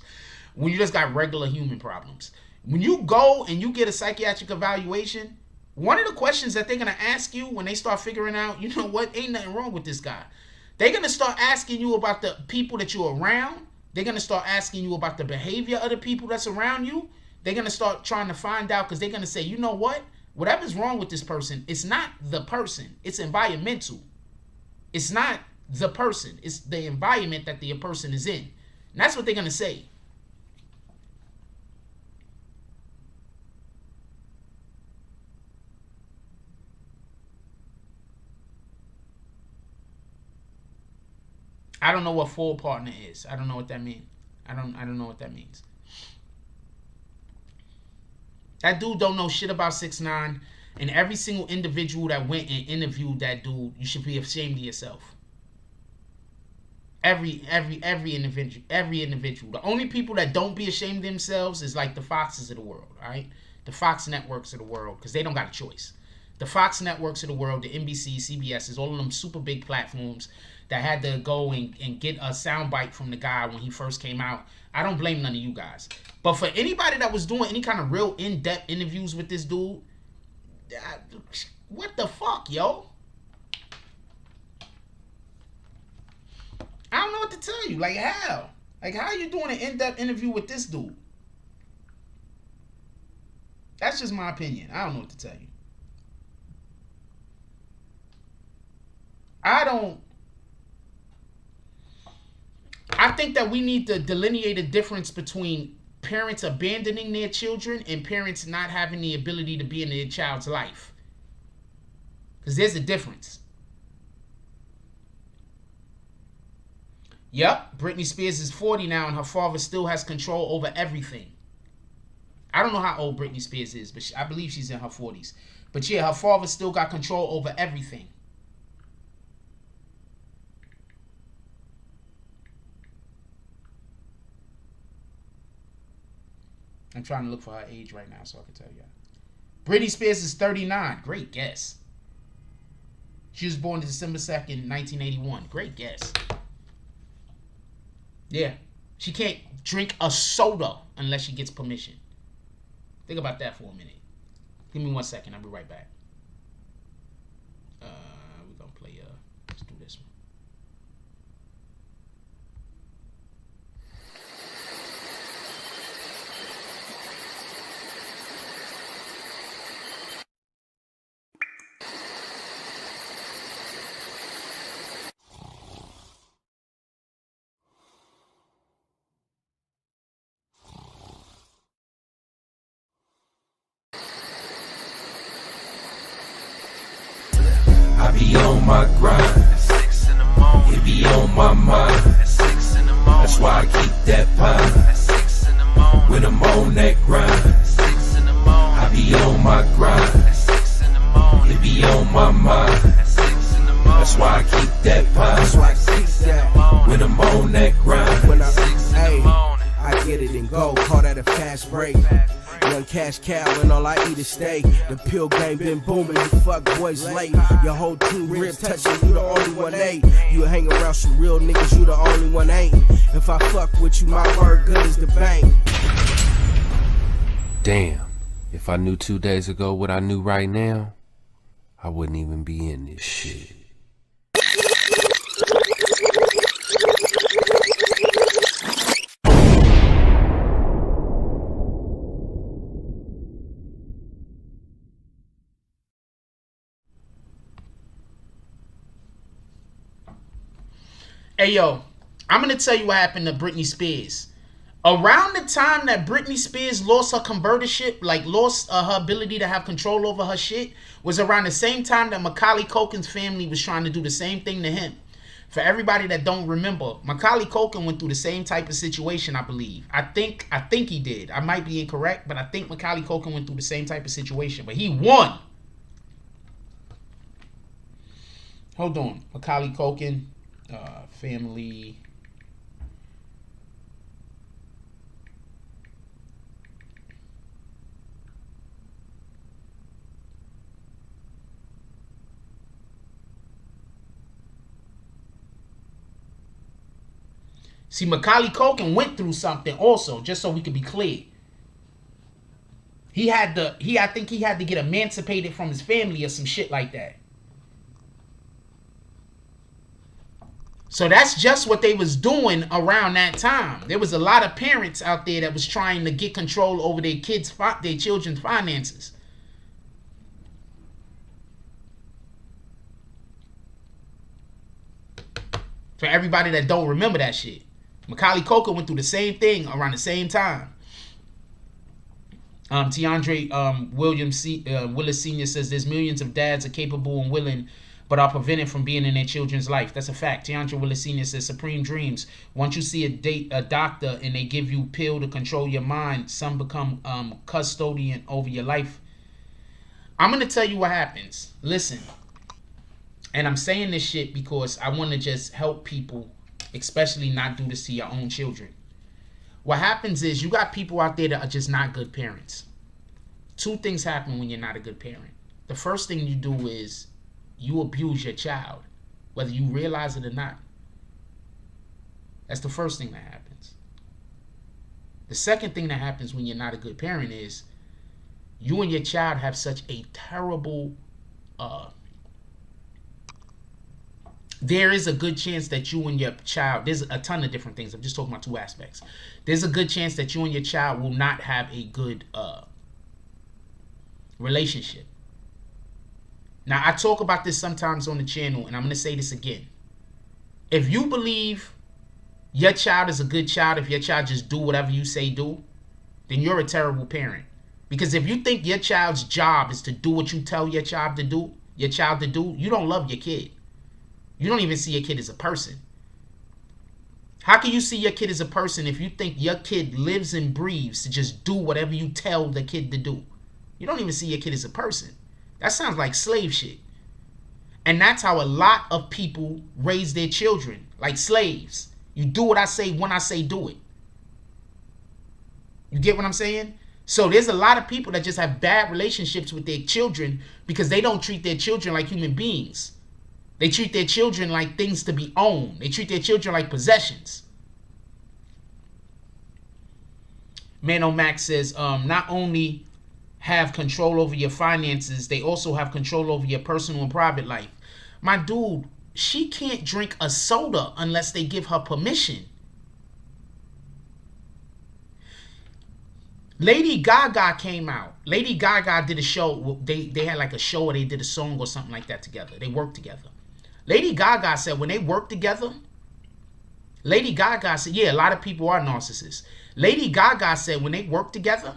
When you just got regular human problems. When you go and you get a psychiatric evaluation, one of the questions that they're going to ask you when they start figuring out, you know what, ain't nothing wrong with this guy. They're going to start asking you about the people that you're around. They're going to start asking you about the behavior of the people that's around you. They're going to start trying to find out because they're going to say, you know what? Whatever's wrong with this person, it's not the person. It's environmental. It's not the person. It's the environment that the person is in. And that's what they're going to say. I don't know what full partner is. I don't know what that means. I don't know what that means. That dude don't know shit about 6ix9ine, and every single individual that went and interviewed that dude, you should be ashamed of yourself. Every individual. The only people that don't be ashamed of themselves is like the Foxes of the world, all right? The Fox networks of the world, because they don't got a choice. The Fox networks of the world, the NBC, CBS, all of them super big platforms that had to go and get a soundbite from the guy when he first came out. I don't blame none of you guys. But for anybody that was doing any kind of real in-depth interviews with this dude, what the fuck, yo? I don't know what to tell you. Like, how? Like, how are you doing an in-depth interview with this dude? That's just my opinion. I don't know what to tell you. I think that we need to delineate a difference between parents abandoning their children and parents not having the ability to be in their child's life. Because there's a difference. Yep, Britney Spears is 40 now and her father still has control over everything. I don't know how old Britney Spears is, but I believe she's in her 40s. But yeah, her father still got control over everything. I'm trying to look for her age right now so I can tell you. Britney Spears is 39. Great guess. She was born December 2nd, 1981. Great guess. Yeah. She can't drink a soda unless she gets permission. Think about that for a minute. Give me 1 second. I'll be right back. We're going to play, let's do this one. I be on my grind. It be on my mind. That's why I keep that pine. When I'm on that grind. I be on my grind. It be on my mind. That's why I keep that pine. When I'm on that grind. I get it and go, call that a fast break. Young cash cow and all I eat is steak. The pill game been booming, you fuck boys late. Your whole team rib touching, you the only one ain't. You hang around some real niggas, you the only one ain't. If I fuck with you, my word good as the bank. Damn, if I knew 2 days ago what I knew right now, I wouldn't even be in this shit. Hey, yo, I'm going to tell you what happened to Britney Spears. Around the time that Britney Spears lost her convertership, like lost her ability to have control over her shit, was around the same time that Macaulay Culkin's family was trying to do the same thing to him. For everybody that don't remember, Macaulay Culkin went through the same type of situation, I believe. I think he did. I might be incorrect, but I think Macaulay Culkin went through the same type of situation. But he won. Hold on. Macaulay Culkin. Family. See, Macaulay Culkin went through something also, just so we can be clear. I think he had to get emancipated from his family or some shit like that. So that's just what they was doing around that time. There was a lot of parents out there that was trying to get control over their children's finances. For everybody that don't remember that shit, Macaulay Culkin went through the same thing around the same time. Tiandre Willis Sr. says there's millions of dads are capable and willing but are prevented from being in their children's life. That's a fact. Tiandre Willis Sr. says supreme dreams. Once you see a doctor and they give you a pill to control your mind, some become custodian over your life. I'm going to tell you what happens. Listen. And I'm saying this shit because I want to just help people, especially not do this to your own children. What happens is you got people out there that are just not good parents. Two things happen when you're not a good parent. The first thing you do is you abuse your child, whether you realize it or not. That's the first thing that happens. The second thing that happens when you're not a good parent is you and your child have such a terrible there is a good chance that you and your child, there's a ton of different things. I'm just talking about two aspects. There's a good chance that you and your child will not have a good relationship. Now, I talk about this sometimes on the channel, and I'm going to say this again. If you believe your child is a good child, if your child just do whatever you say do, then you're a terrible parent. Because if you think your child's job is to do what you tell your child to do, you don't love your kid. You don't even see your kid as a person. How can you see your kid as a person if you think your kid lives and breathes to just do whatever you tell the kid to do? You don't even see your kid as a person. That sounds like slave shit. And that's how a lot of people raise their children, like slaves. You do what I say when I say do it. You get what I'm saying? So there's a lot of people that just have bad relationships with their children because they don't treat their children like human beings. They treat their children like things to be owned. They treat their children like possessions. Mano Max says, not only have control over your finances, they also have control over your personal and private life. My dude, she can't drink a soda unless they give her permission. Lady Gaga came out. Lady Gaga did a show. They had like a show, or they did a song or something like that together. They worked together. Lady Gaga said when they work together, Lady Gaga said, yeah, a lot of people are narcissists. Lady Gaga said when they work together,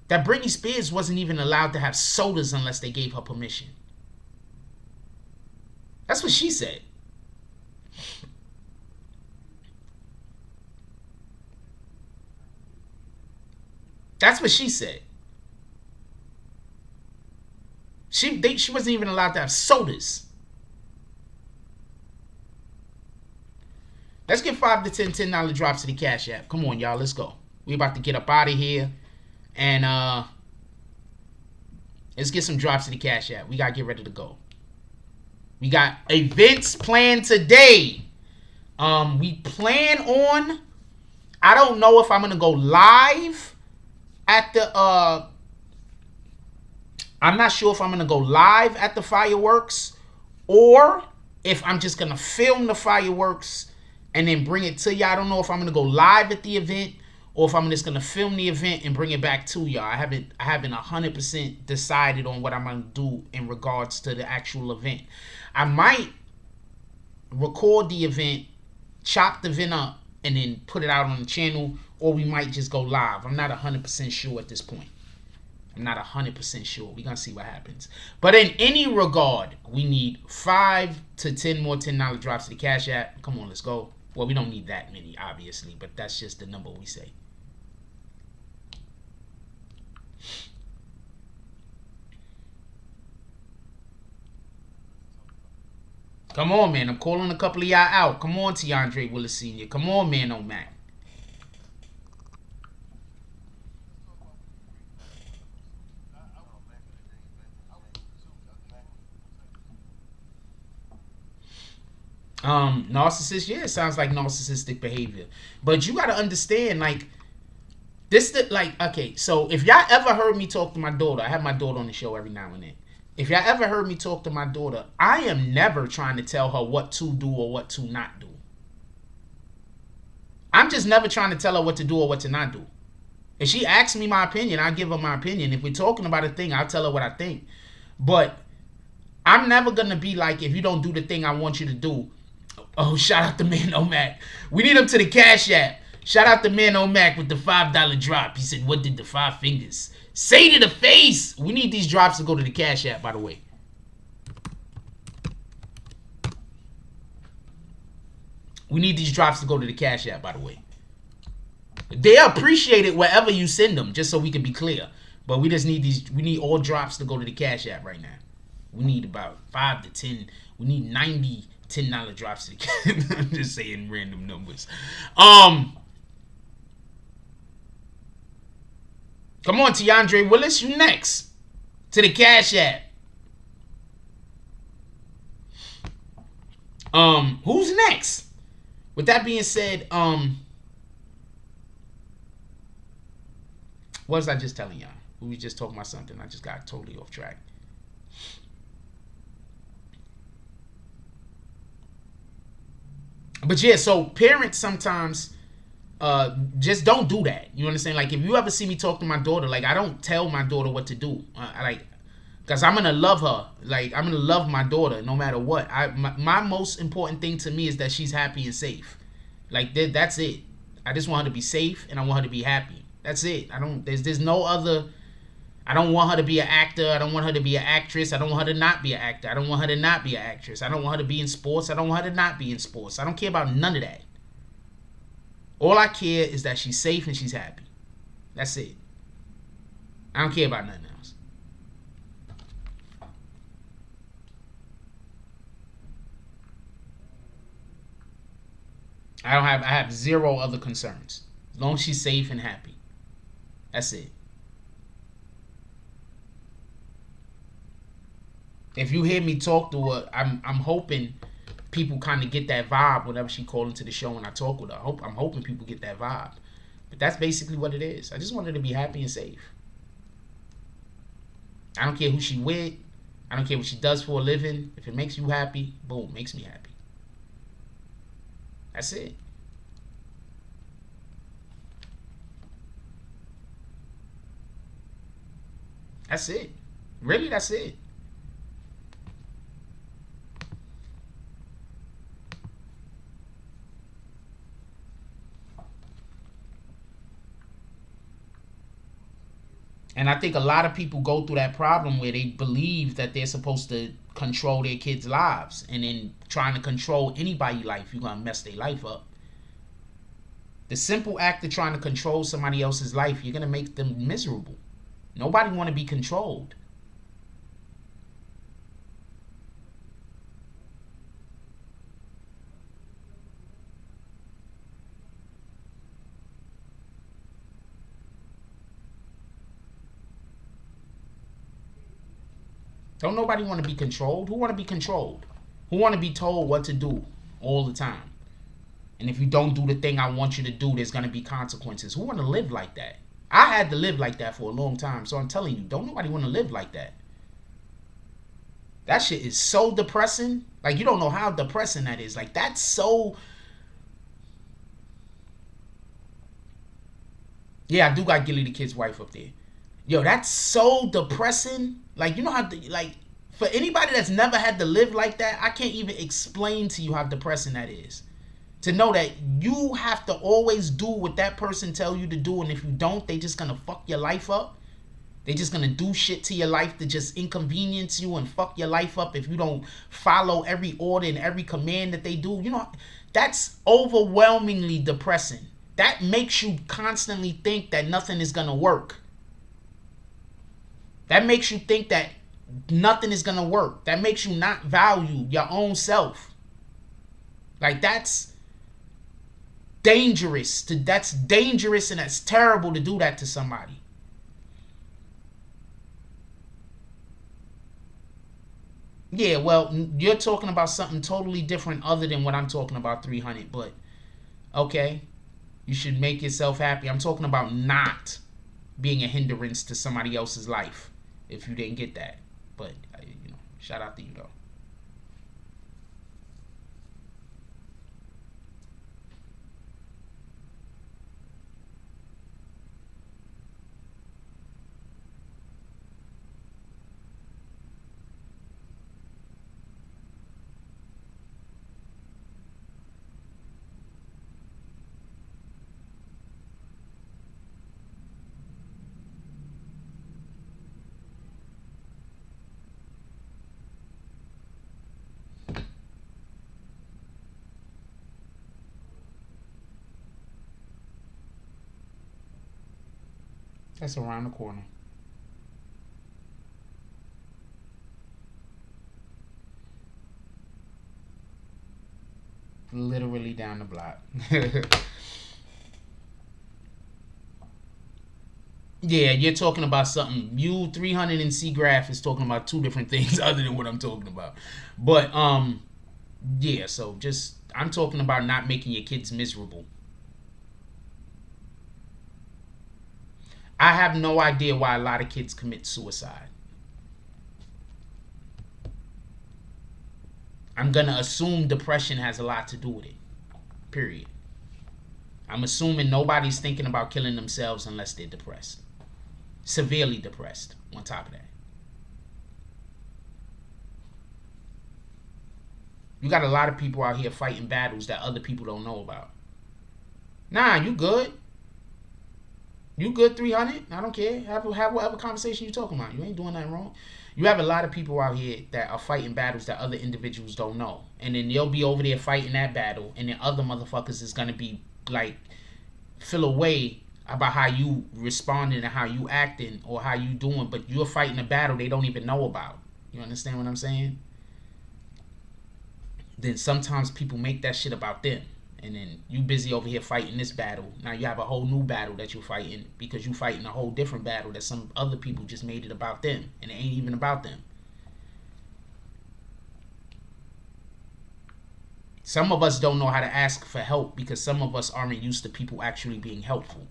that Britney Spears wasn't even allowed to have sodas unless they gave her permission. That's what she said. That's what she said. She wasn't even allowed to have sodas. Let's get 5 to 10 $10 drops to the Cash App. Come on, y'all. Let's go. We about to get up out of here. And let's get some drops to the Cash App. We got to get ready to go. We got events planned today. We plan on... I don't know if I'm going to go live at the... I'm not sure if I'm going to go live at the fireworks, or if I'm just going to film the fireworks and then bring it to y'all. I don't know if I'm going to go live at the event, or if I'm just going to film the event and bring it back to y'all. I haven't 100% decided on what I'm going to do in regards to the actual event. I might record the event, chop the event up, and then put it out on the channel, or we might just go live. I'm not 100% sure at this point. I'm not 100% sure. We're going to see what happens. But in any regard, we need 5 to 10 more $10 drops to the Cash App. Come on, let's go. Well, we don't need that many, obviously, but that's just the number we say. Come on, man. I'm calling a couple of y'all out. Come on, Tiandre Willis Sr. Come on, man, on Mac. Narcissist, yeah, it sounds like narcissistic behavior. But you gotta understand, like, this, okay, so if y'all ever heard me talk to my daughter, I have my daughter on the show every now and then. If y'all ever heard me talk to my daughter, I am never trying to tell her what to do or what to not do. I'm just never trying to tell her what to do or what to not do. If she asks me my opinion, I give her my opinion. If we're talking about a thing, I'll tell her what I think. But I'm never gonna be like, if you don't do the thing I want you to do. Oh, shout out to Man O'Mac. We need him to the Cash App. Shout out to Man O'Mac with the $5 drop. He said, what did the 5 fingers say to the face? We need these drops to go to the Cash App, by the way. We need these drops to go to the Cash App, by the way. They appreciate it wherever you send them, just so we can be clear. But we just need these. We need all drops to go to the Cash App right now. We need about 5 to 10. We need 90 $10 drops to the Cash App. I'm just saying random numbers. Come on, Tiandre Willis, you next to the Cash App. Who's next? With that being said, what was I just telling y'all? We were just talking about something. I just got totally off track. But yeah, so parents sometimes just don't do that. You understand? Like, if you ever see me talk to my daughter, like, I don't tell my daughter what to do. Because I'm going to love her. Like, I'm going to love my daughter no matter what. My most important thing to me is that she's happy and safe. Like, that's it. I just want her to be safe, and I want her to be happy. That's it. There's no other. I don't want her to be an actor. I don't want her to be an actress. I don't want her to not be an actor. I don't want her to not be an actress. I don't want her to be in sports. I don't want her to not be in sports. I don't care about none of that. All I care is that she's safe and she's happy. That's it. I don't care about nothing else. I have zero other concerns. As long as she's safe and happy. That's it. If you hear me talk to her, I'm hoping people kind of get that vibe whenever she calls into the show and I talk with her. I'm hoping people get that vibe. But that's basically what it is. I just want her to be happy and safe. I don't care who she with. I don't care what she does for a living. If it makes you happy, boom, makes me happy. That's it. That's it. Really, that's it. And I think a lot of people go through that problem where they believe that they're supposed to control their kids' lives. And then trying to control anybody's life, you're going to mess their life up. The simple act of trying to control somebody else's life, you're going to make them miserable. Nobody want to be controlled. Don't nobody want to be controlled. Who want to be controlled? Who want to be told what to do all the time? And if you don't do the thing I want you to do, there's going to be consequences. Who want to live like that? I had to live like that for a long time. So I'm telling you, don't nobody want to live like that. That shit is so depressing. Like, you don't know how depressing that is. Like, that's so... Yeah, I do got Gilly the Kid's wife up there. Yo, that's so depressing. Like, you know how... Like, for anybody that's never had to live like that, I can't even explain to you how depressing that is. To know that you have to always do what that person tell you to do, and if you don't, they just gonna fuck your life up. They just gonna do shit to your life to just inconvenience you and fuck your life up if you don't follow every order and every command that they do. You know, that's overwhelmingly depressing. That makes you constantly think that nothing is gonna work. That makes you think that nothing is gonna work. That makes you not value your own self. Like, that's dangerous. That's dangerous, and that's terrible to do that to somebody. Yeah, well, you're talking about something totally different other than what I'm talking about, 300. But, okay, you should make yourself happy. I'm talking about not being a hindrance to somebody else's life, if you didn't get that. But, you know, shout out to you, though. That's around the corner. Literally down the block. Yeah, you're talking about something. You 300 and C Graph is talking about two different things other than what I'm talking about. But yeah, so just I'm talking about not making your kids miserable. I have no idea why a lot of kids commit suicide. I'm going to assume depression has a lot to do with it. Period. I'm assuming nobody's thinking about killing themselves unless they're depressed. Severely depressed, on top of that. You got a lot of people out here fighting battles that other people don't know about. Nah, you good. You good, 300? I don't care. Have whatever conversation you talking about. You ain't doing nothing wrong. You have a lot of people out here that are fighting battles that other individuals don't know. And then they'll be over there fighting that battle. And then other motherfuckers is going to be like, feel away about how you responding and how you acting or how you doing. But you're fighting a battle they don't even know about. You understand what I'm saying? Then sometimes people make that shit about them. And then you busy over here fighting this battle. Now you have a whole new battle that you're fighting because you're fighting a whole different battle that some other people just made it about them. And it ain't even about them. Some of us don't know how to ask for help because some of us aren't used to people actually being helpful.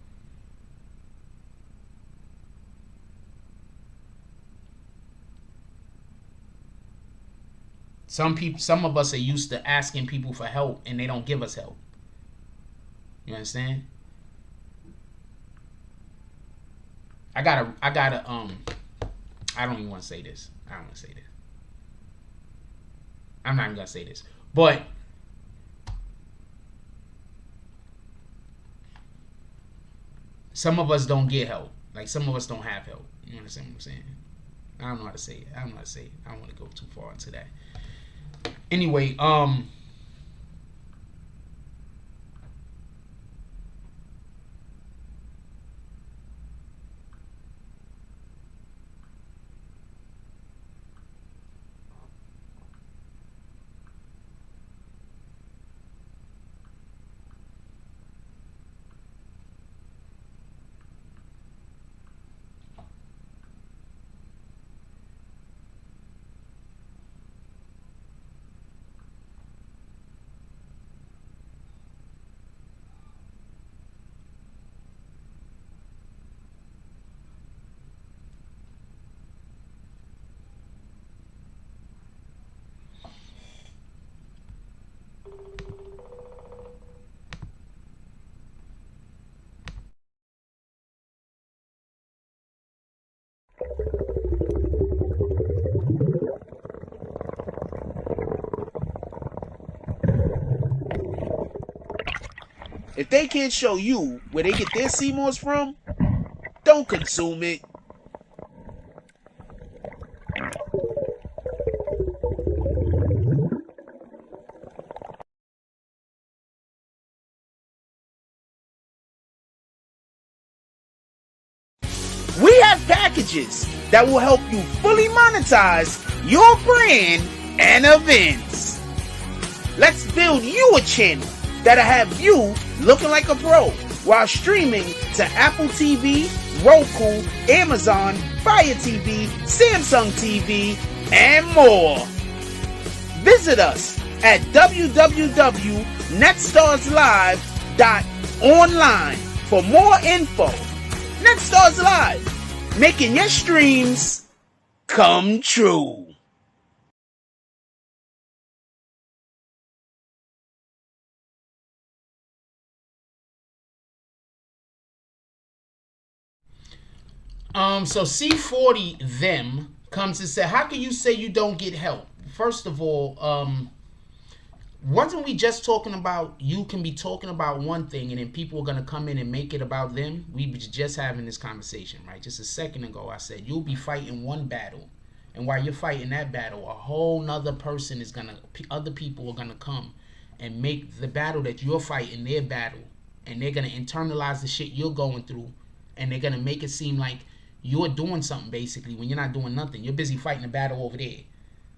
Some of us are used to asking people for help and they don't give us help. You understand? I don't even want to say this. I don't want to say this. I'm not even going to say this. But some of us don't get help. Like, some of us don't have help. You understand what I'm saying? I don't know how to say it. I don't want to go too far into that. Anyway, If they can't show you where they get their CMOS from, don't consume it. We have packages that will help you fully monetize your brand and events. Let's build you a channel that'll have you looking like a pro while streaming to Apple TV, Roku, Amazon, Fire TV, Samsung TV, and more. Visit us at www.netstarslive.online for more info. Netstars Live, making your streams come true. So C40 them comes and said, how can you say you don't get help? First of all, wasn't we just talking about you can be talking about one thing and then people are going to come in and make it about them? We were just having this conversation, right? Just a second ago, I said, you'll be fighting one battle. And while you're fighting that battle, a whole nother person is going to, other people are going to come and make the battle that you're fighting their battle. And they're going to internalize the shit you're going through. And they're going to make it seem like you're doing something basically when you're not doing nothing. You're busy fighting a battle over there.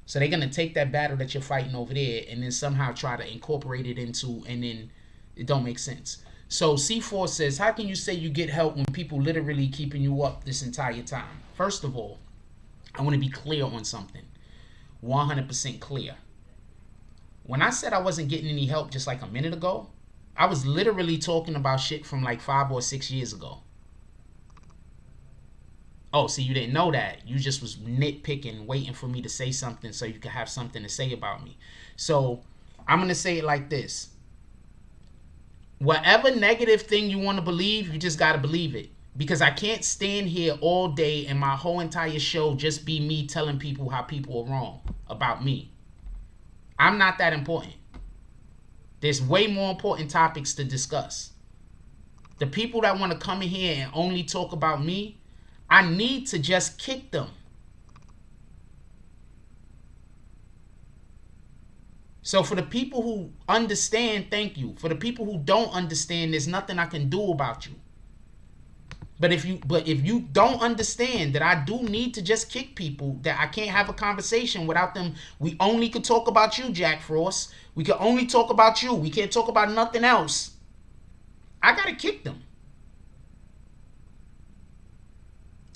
So they're going to take that battle that you're fighting over there and then somehow try to incorporate it into, and then it don't make sense. So C4 says, how can you say you get help when people literally keeping you up this entire time? First of all, I want to be clear on something. 100% clear. When I said I wasn't getting any help just like a minute ago, I was literally talking about shit from like 5 or 6 years ago. Oh, see, you didn't know that. You just was nitpicking, waiting for me to say something so you could have something to say about me. So I'm going to say it like this. Whatever negative thing you want to believe, you just got to believe it. Because I can't stand here all day and my whole entire show just be me telling people how people are wrong about me. I'm not that important. There's way more important topics to discuss. The people that want to come in here and only talk about me, I need to just kick them. So for the people who understand, thank you. For the people who don't understand, there's nothing I can do about you. But if you don't understand that I do need to just kick people, that I can't have a conversation without them. We only could talk about you, Jack Frost. We can only talk about you. We can't talk about nothing else. I gotta kick them.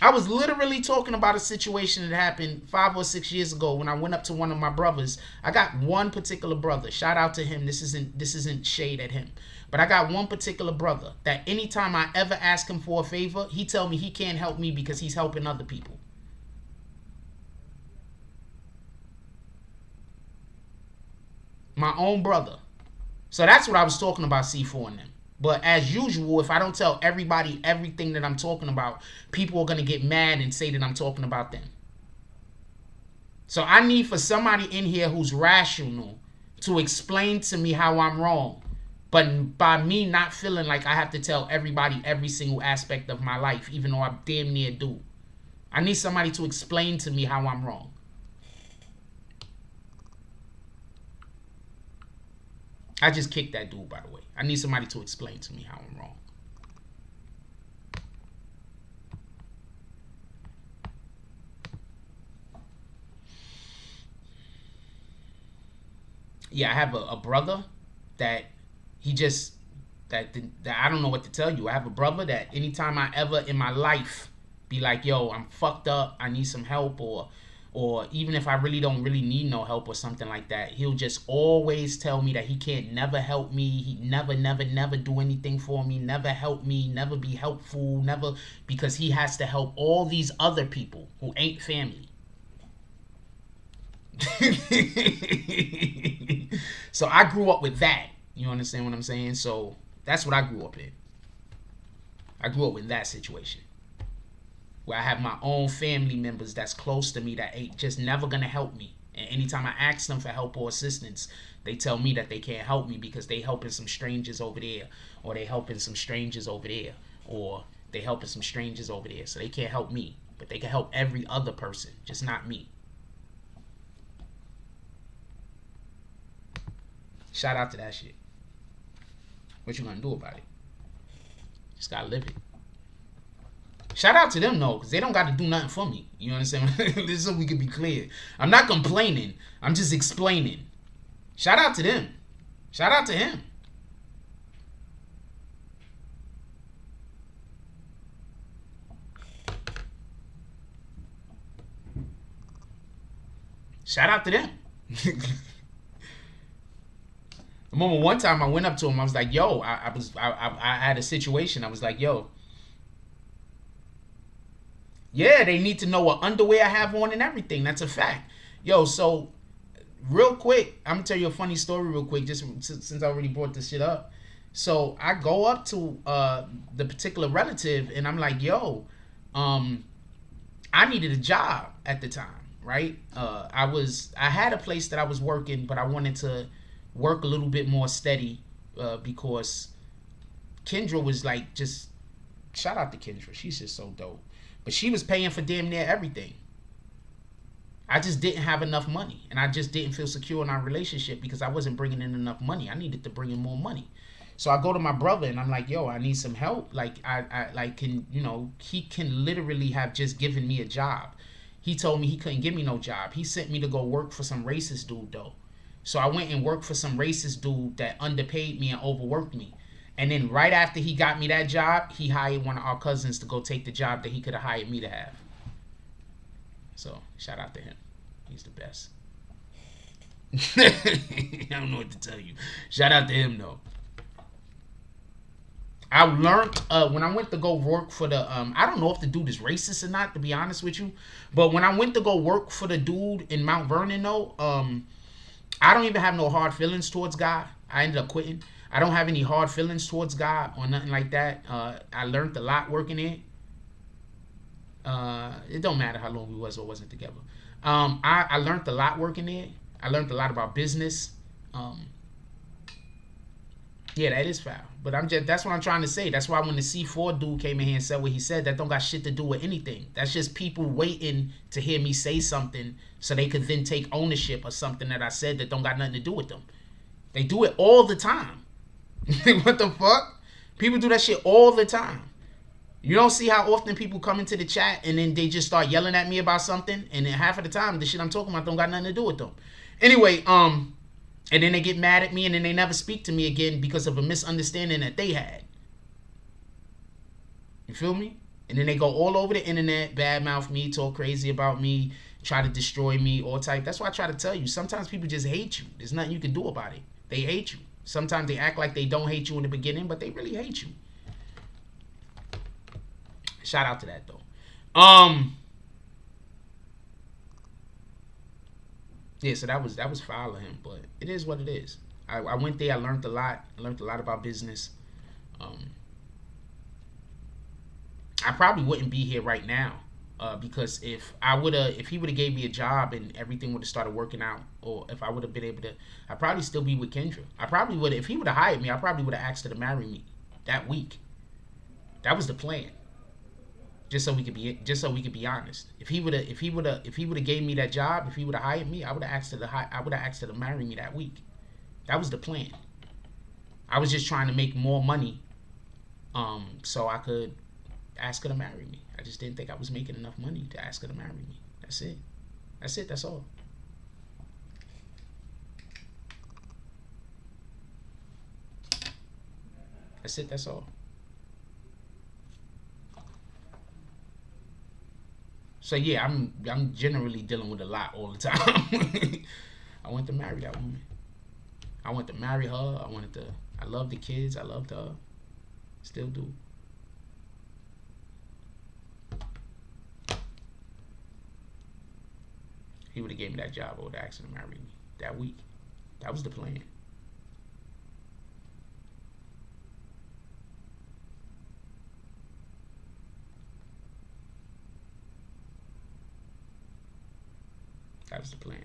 I was literally talking about a situation that happened 5 or 6 years ago when I went up to one of my brothers. I got one particular brother. Shout out to him. This isn't shade at him. But I got one particular brother that anytime I ever ask him for a favor, he tell me he can't help me because he's helping other people. My own brother. So that's what I was talking about, C4 and them. But as usual, if I don't tell everybody everything that I'm talking about, people are going to get mad and say that I'm talking about them. So I need for somebody in here who's rational to explain to me how I'm wrong. But by me not feeling like I have to tell everybody every single aspect of my life, even though I damn near do. I need somebody to explain to me how I'm wrong. I just kicked that dude, by the way. I need somebody to explain to me how I'm wrong. Yeah, I have a brother that he just, that I don't know what to tell you. I have a brother that anytime I ever in my life be like, yo, I'm fucked up, I need some help, or even if I really don't need no help or something like that, he'll just always tell me that he can't never help me. He never do anything for me, never help me, never be helpful, never, because he has to help all these other people who ain't family. So I grew up with that. You understand what I'm saying? So that's what I grew up in. I grew up in that situation where I have my own family members that's close to me that ain't just never gonna help me. And anytime I ask them for help or assistance, they tell me that they can't help me because they helping some strangers over there, or they helping some strangers over there, or they helping some strangers over there. So they can't help me, but they can help every other person, just not me. Shout out to that shit. What you gonna do about it? Just gotta live it. Shout out to them though, because they don't got to do nothing for me. You understand? This is so we can be clear. I'm not complaining. I'm just explaining. Shout out to them. Shout out to him. Shout out to them. I remember one time I went up to him. I was like, yo, I had a situation. I was like, yo, yeah, they need to know what underwear I have on and everything. That's a fact. Yo, so real quick, I'm going to tell you a funny story real quick, just since I already brought this shit up. So I go up to the particular relative and I'm like, yo, I needed a job at the time, right? I had a place that I was working, but I wanted to work a little bit more steady because Kendra was like, just shout out to Kendra. She's just so dope. But she was paying for damn near everything. I just didn't have enough money, and I just didn't feel secure in our relationship because I wasn't bringing in enough money. I needed to bring in more money. So I go to my brother and I'm like, yo, I need some help. Like I like can, you know, he can literally have just given me a job. He told me he couldn't give me no job. He sent me to go work for some racist dude though. So I went and worked for some racist dude that underpaid me and overworked me. And then right after he got me that job, he hired one of our cousins to go take the job that he could have hired me to have. So shout out to him. He's the best. I don't know what to tell you. Shout out to him though. I learned when I went to go work for the I don't know if the dude is racist or not, to be honest with you. But when I went to go work for the dude in Mount Vernon though, I don't even have no hard feelings towards God. I ended up quitting. I don't have any hard feelings towards God or nothing like that. I learned a lot working there. It don't matter how long we was or wasn't together. I learned a lot working there. I learned a lot about business. Yeah, that is foul. But that's what I'm trying to say. That's why when the C4 dude came in here and said what he said, that don't got shit to do with anything. That's just people waiting to hear me say something so they could then take ownership of something that I said that don't got nothing to do with them. They do it all the time. What the fuck? People do that shit all the time. You don't see how often people come into the chat and then they just start yelling at me about something, and then half of the time the shit I'm talking about don't got nothing to do with them. Anyway, and then they get mad at me and then they never speak to me again because of a misunderstanding that they had. You feel me? And then they go all over the internet, badmouth me, talk crazy about me, try to destroy me, all type. That's why I try to tell you. Sometimes people just hate you. There's nothing you can do about it. They hate you. Sometimes they act like they don't hate you in the beginning, but they really hate you. Shout out to that though. Yeah, so that was foul of him, but it is what it is. I went there. I learned a lot. I learned a lot about business. I probably wouldn't be here right now because if he would have gave me a job and everything would have started working out, or if I would have been able to, I'd probably still be with Kendra. I probably would. If he would have hired me, I probably would have asked her to marry me that week. That was the plan. Just so we could be honest. If he would have gave me that job, if he would have hired me, I would have asked her to marry me that week. That was the plan. I was just trying to make more money, so I could ask her to marry me. I just didn't think I was making enough money to ask her to marry me. That's it. That's all. That's all. So yeah, I'm generally dealing with a lot all the time. I want to marry that woman. I want to marry her. I love the kids. I loved her. Still do. He would have gave me that job or would have asked her to marry me that week. That was the plan. That was the plan.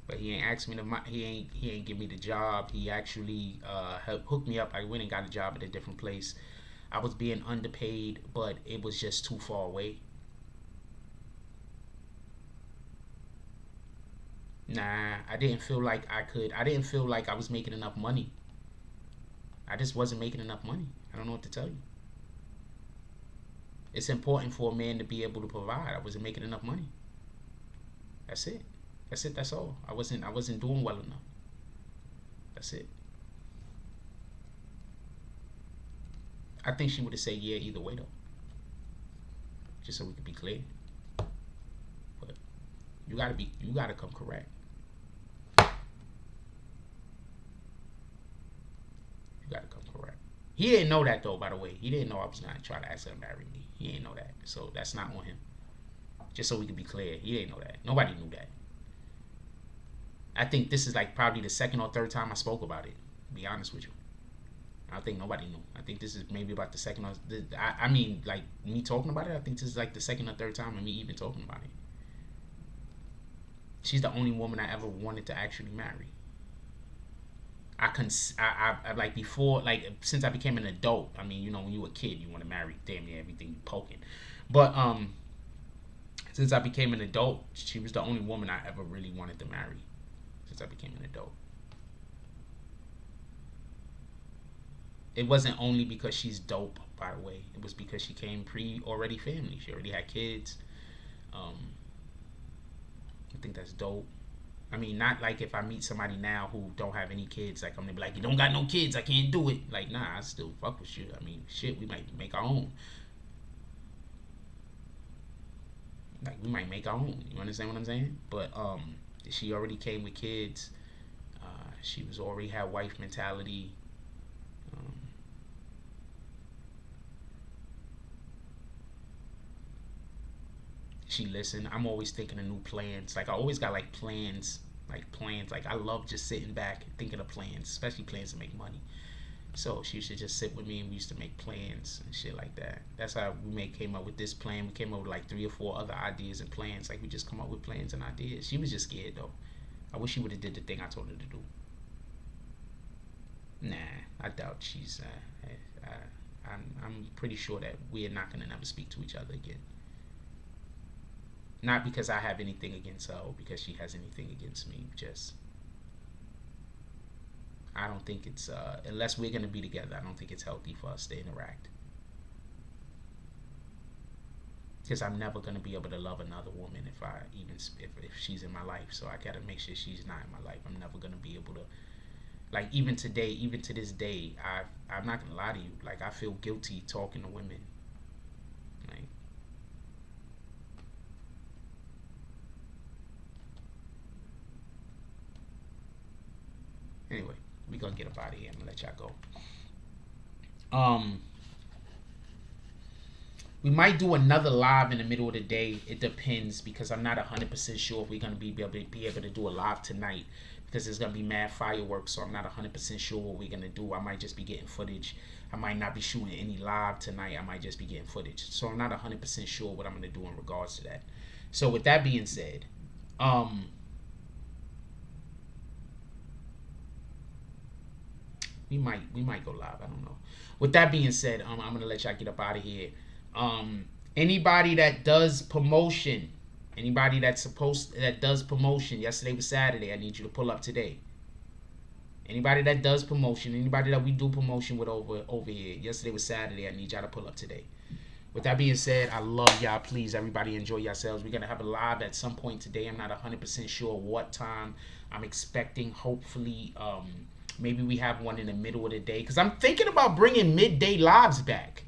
But he ain't asked me to. He ain't give me the job. He actually hooked me up. I went and got a job at a different place. I was being underpaid, but it was just too far away. Nah, I didn't feel like I could. I didn't feel like I was making enough money. I just wasn't making enough money. I don't know what to tell you. It's important for a man to be able to provide. I wasn't making enough money. That's it. That's all. I wasn't doing well enough. That's it. I think she would have said yeah either way though. Just so we could be clear. But you gotta come correct. You gotta come correct. He didn't know that though, by the way. He didn't know I was not trying to ask her to marry me. He didn't know that. So that's not on him. Just so we could be clear. He didn't know that. Nobody knew that. I think this is like probably the second or third time I spoke about it, to be honest with you. I think nobody knew. I think this is maybe about the second or... I mean, like, me talking about it, I think this is like the second or third time of me even talking about it. She's the only woman I ever wanted to actually marry. I like before, like since I became an adult. I mean, you know, when you were a kid, you want to marry damn near everything you poking. But since I became an adult, she was the only woman I ever really wanted to marry. Since I became an adult, it wasn't only because she's dope, by the way. It was because she came already family. She already had kids. I think that's dope. I mean, not like if I meet somebody now who don't have any kids, like I'm gonna be like, you don't got no kids, I can't do it. Like, nah, I still fuck with you. I mean, shit, we might make our own. Like, we might make our own. You understand what I'm saying? But she already came with kids. She was already had wife mentality. She listened. I'm always thinking of new plans. Like, I always got like plans. Like, I love just sitting back and thinking of plans, especially plans to make money. So she used to just sit with me and we used to make plans and shit like that. That's how we came up with this plan. We came up with like 3 or 4 other ideas and plans. Like, we just come up with plans and ideas. She was just scared though. I wish she would have did the thing I told her to do. Nah, I doubt she's. I'm pretty sure that we're not gonna never speak to each other again. Not because I have anything against her or because she has anything against me. Just, I don't think it's, unless we're going to be together, I don't think it's healthy for us to interact. Because I'm never going to be able to love another woman if she's in my life. So I got to make sure she's not in my life. I'm never going to be able to, like, even today, even to this day, I'm not going to lie to you. Like, I feel guilty talking to women. Like, anyway, we gonna get up out of here. I'm gonna let y'all go. We might do another live in the middle of the day. It depends, because I'm not 100% sure if we're going to be able to do a live tonight, because there's going to be mad fireworks, so I'm not 100% sure what we're going to do. I might just be getting footage. I might not be shooting any live tonight. I might just be getting footage. So I'm not 100% sure what I'm going to do in regards to that. So with that being said, we might go live. I don't know. With that being said, I'm going to let y'all get up out of here. Anybody that does promotion, anybody that does promotion, yesterday was Saturday, I need you to pull up today. Anybody that does promotion, anybody that we do promotion with over here, yesterday was Saturday, I need y'all to pull up today. With that being said, I love y'all. Please, everybody, enjoy yourselves. We're going to have a live at some point today. I'm not 100% sure what time. I'm expecting, hopefully, maybe we have one in the middle of the day, because I'm thinking about bringing midday lives back.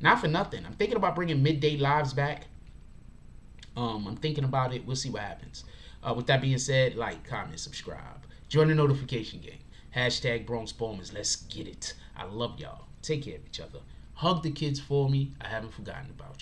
Not for nothing. I'm thinking about bringing midday lives back. I'm thinking about it. We'll see what happens. With that being said, like, comment, subscribe. Join the notification gang. Hashtag Bronx Bombers. Let's get it. I love y'all. Take care of each other. Hug the kids for me. I haven't forgotten about you.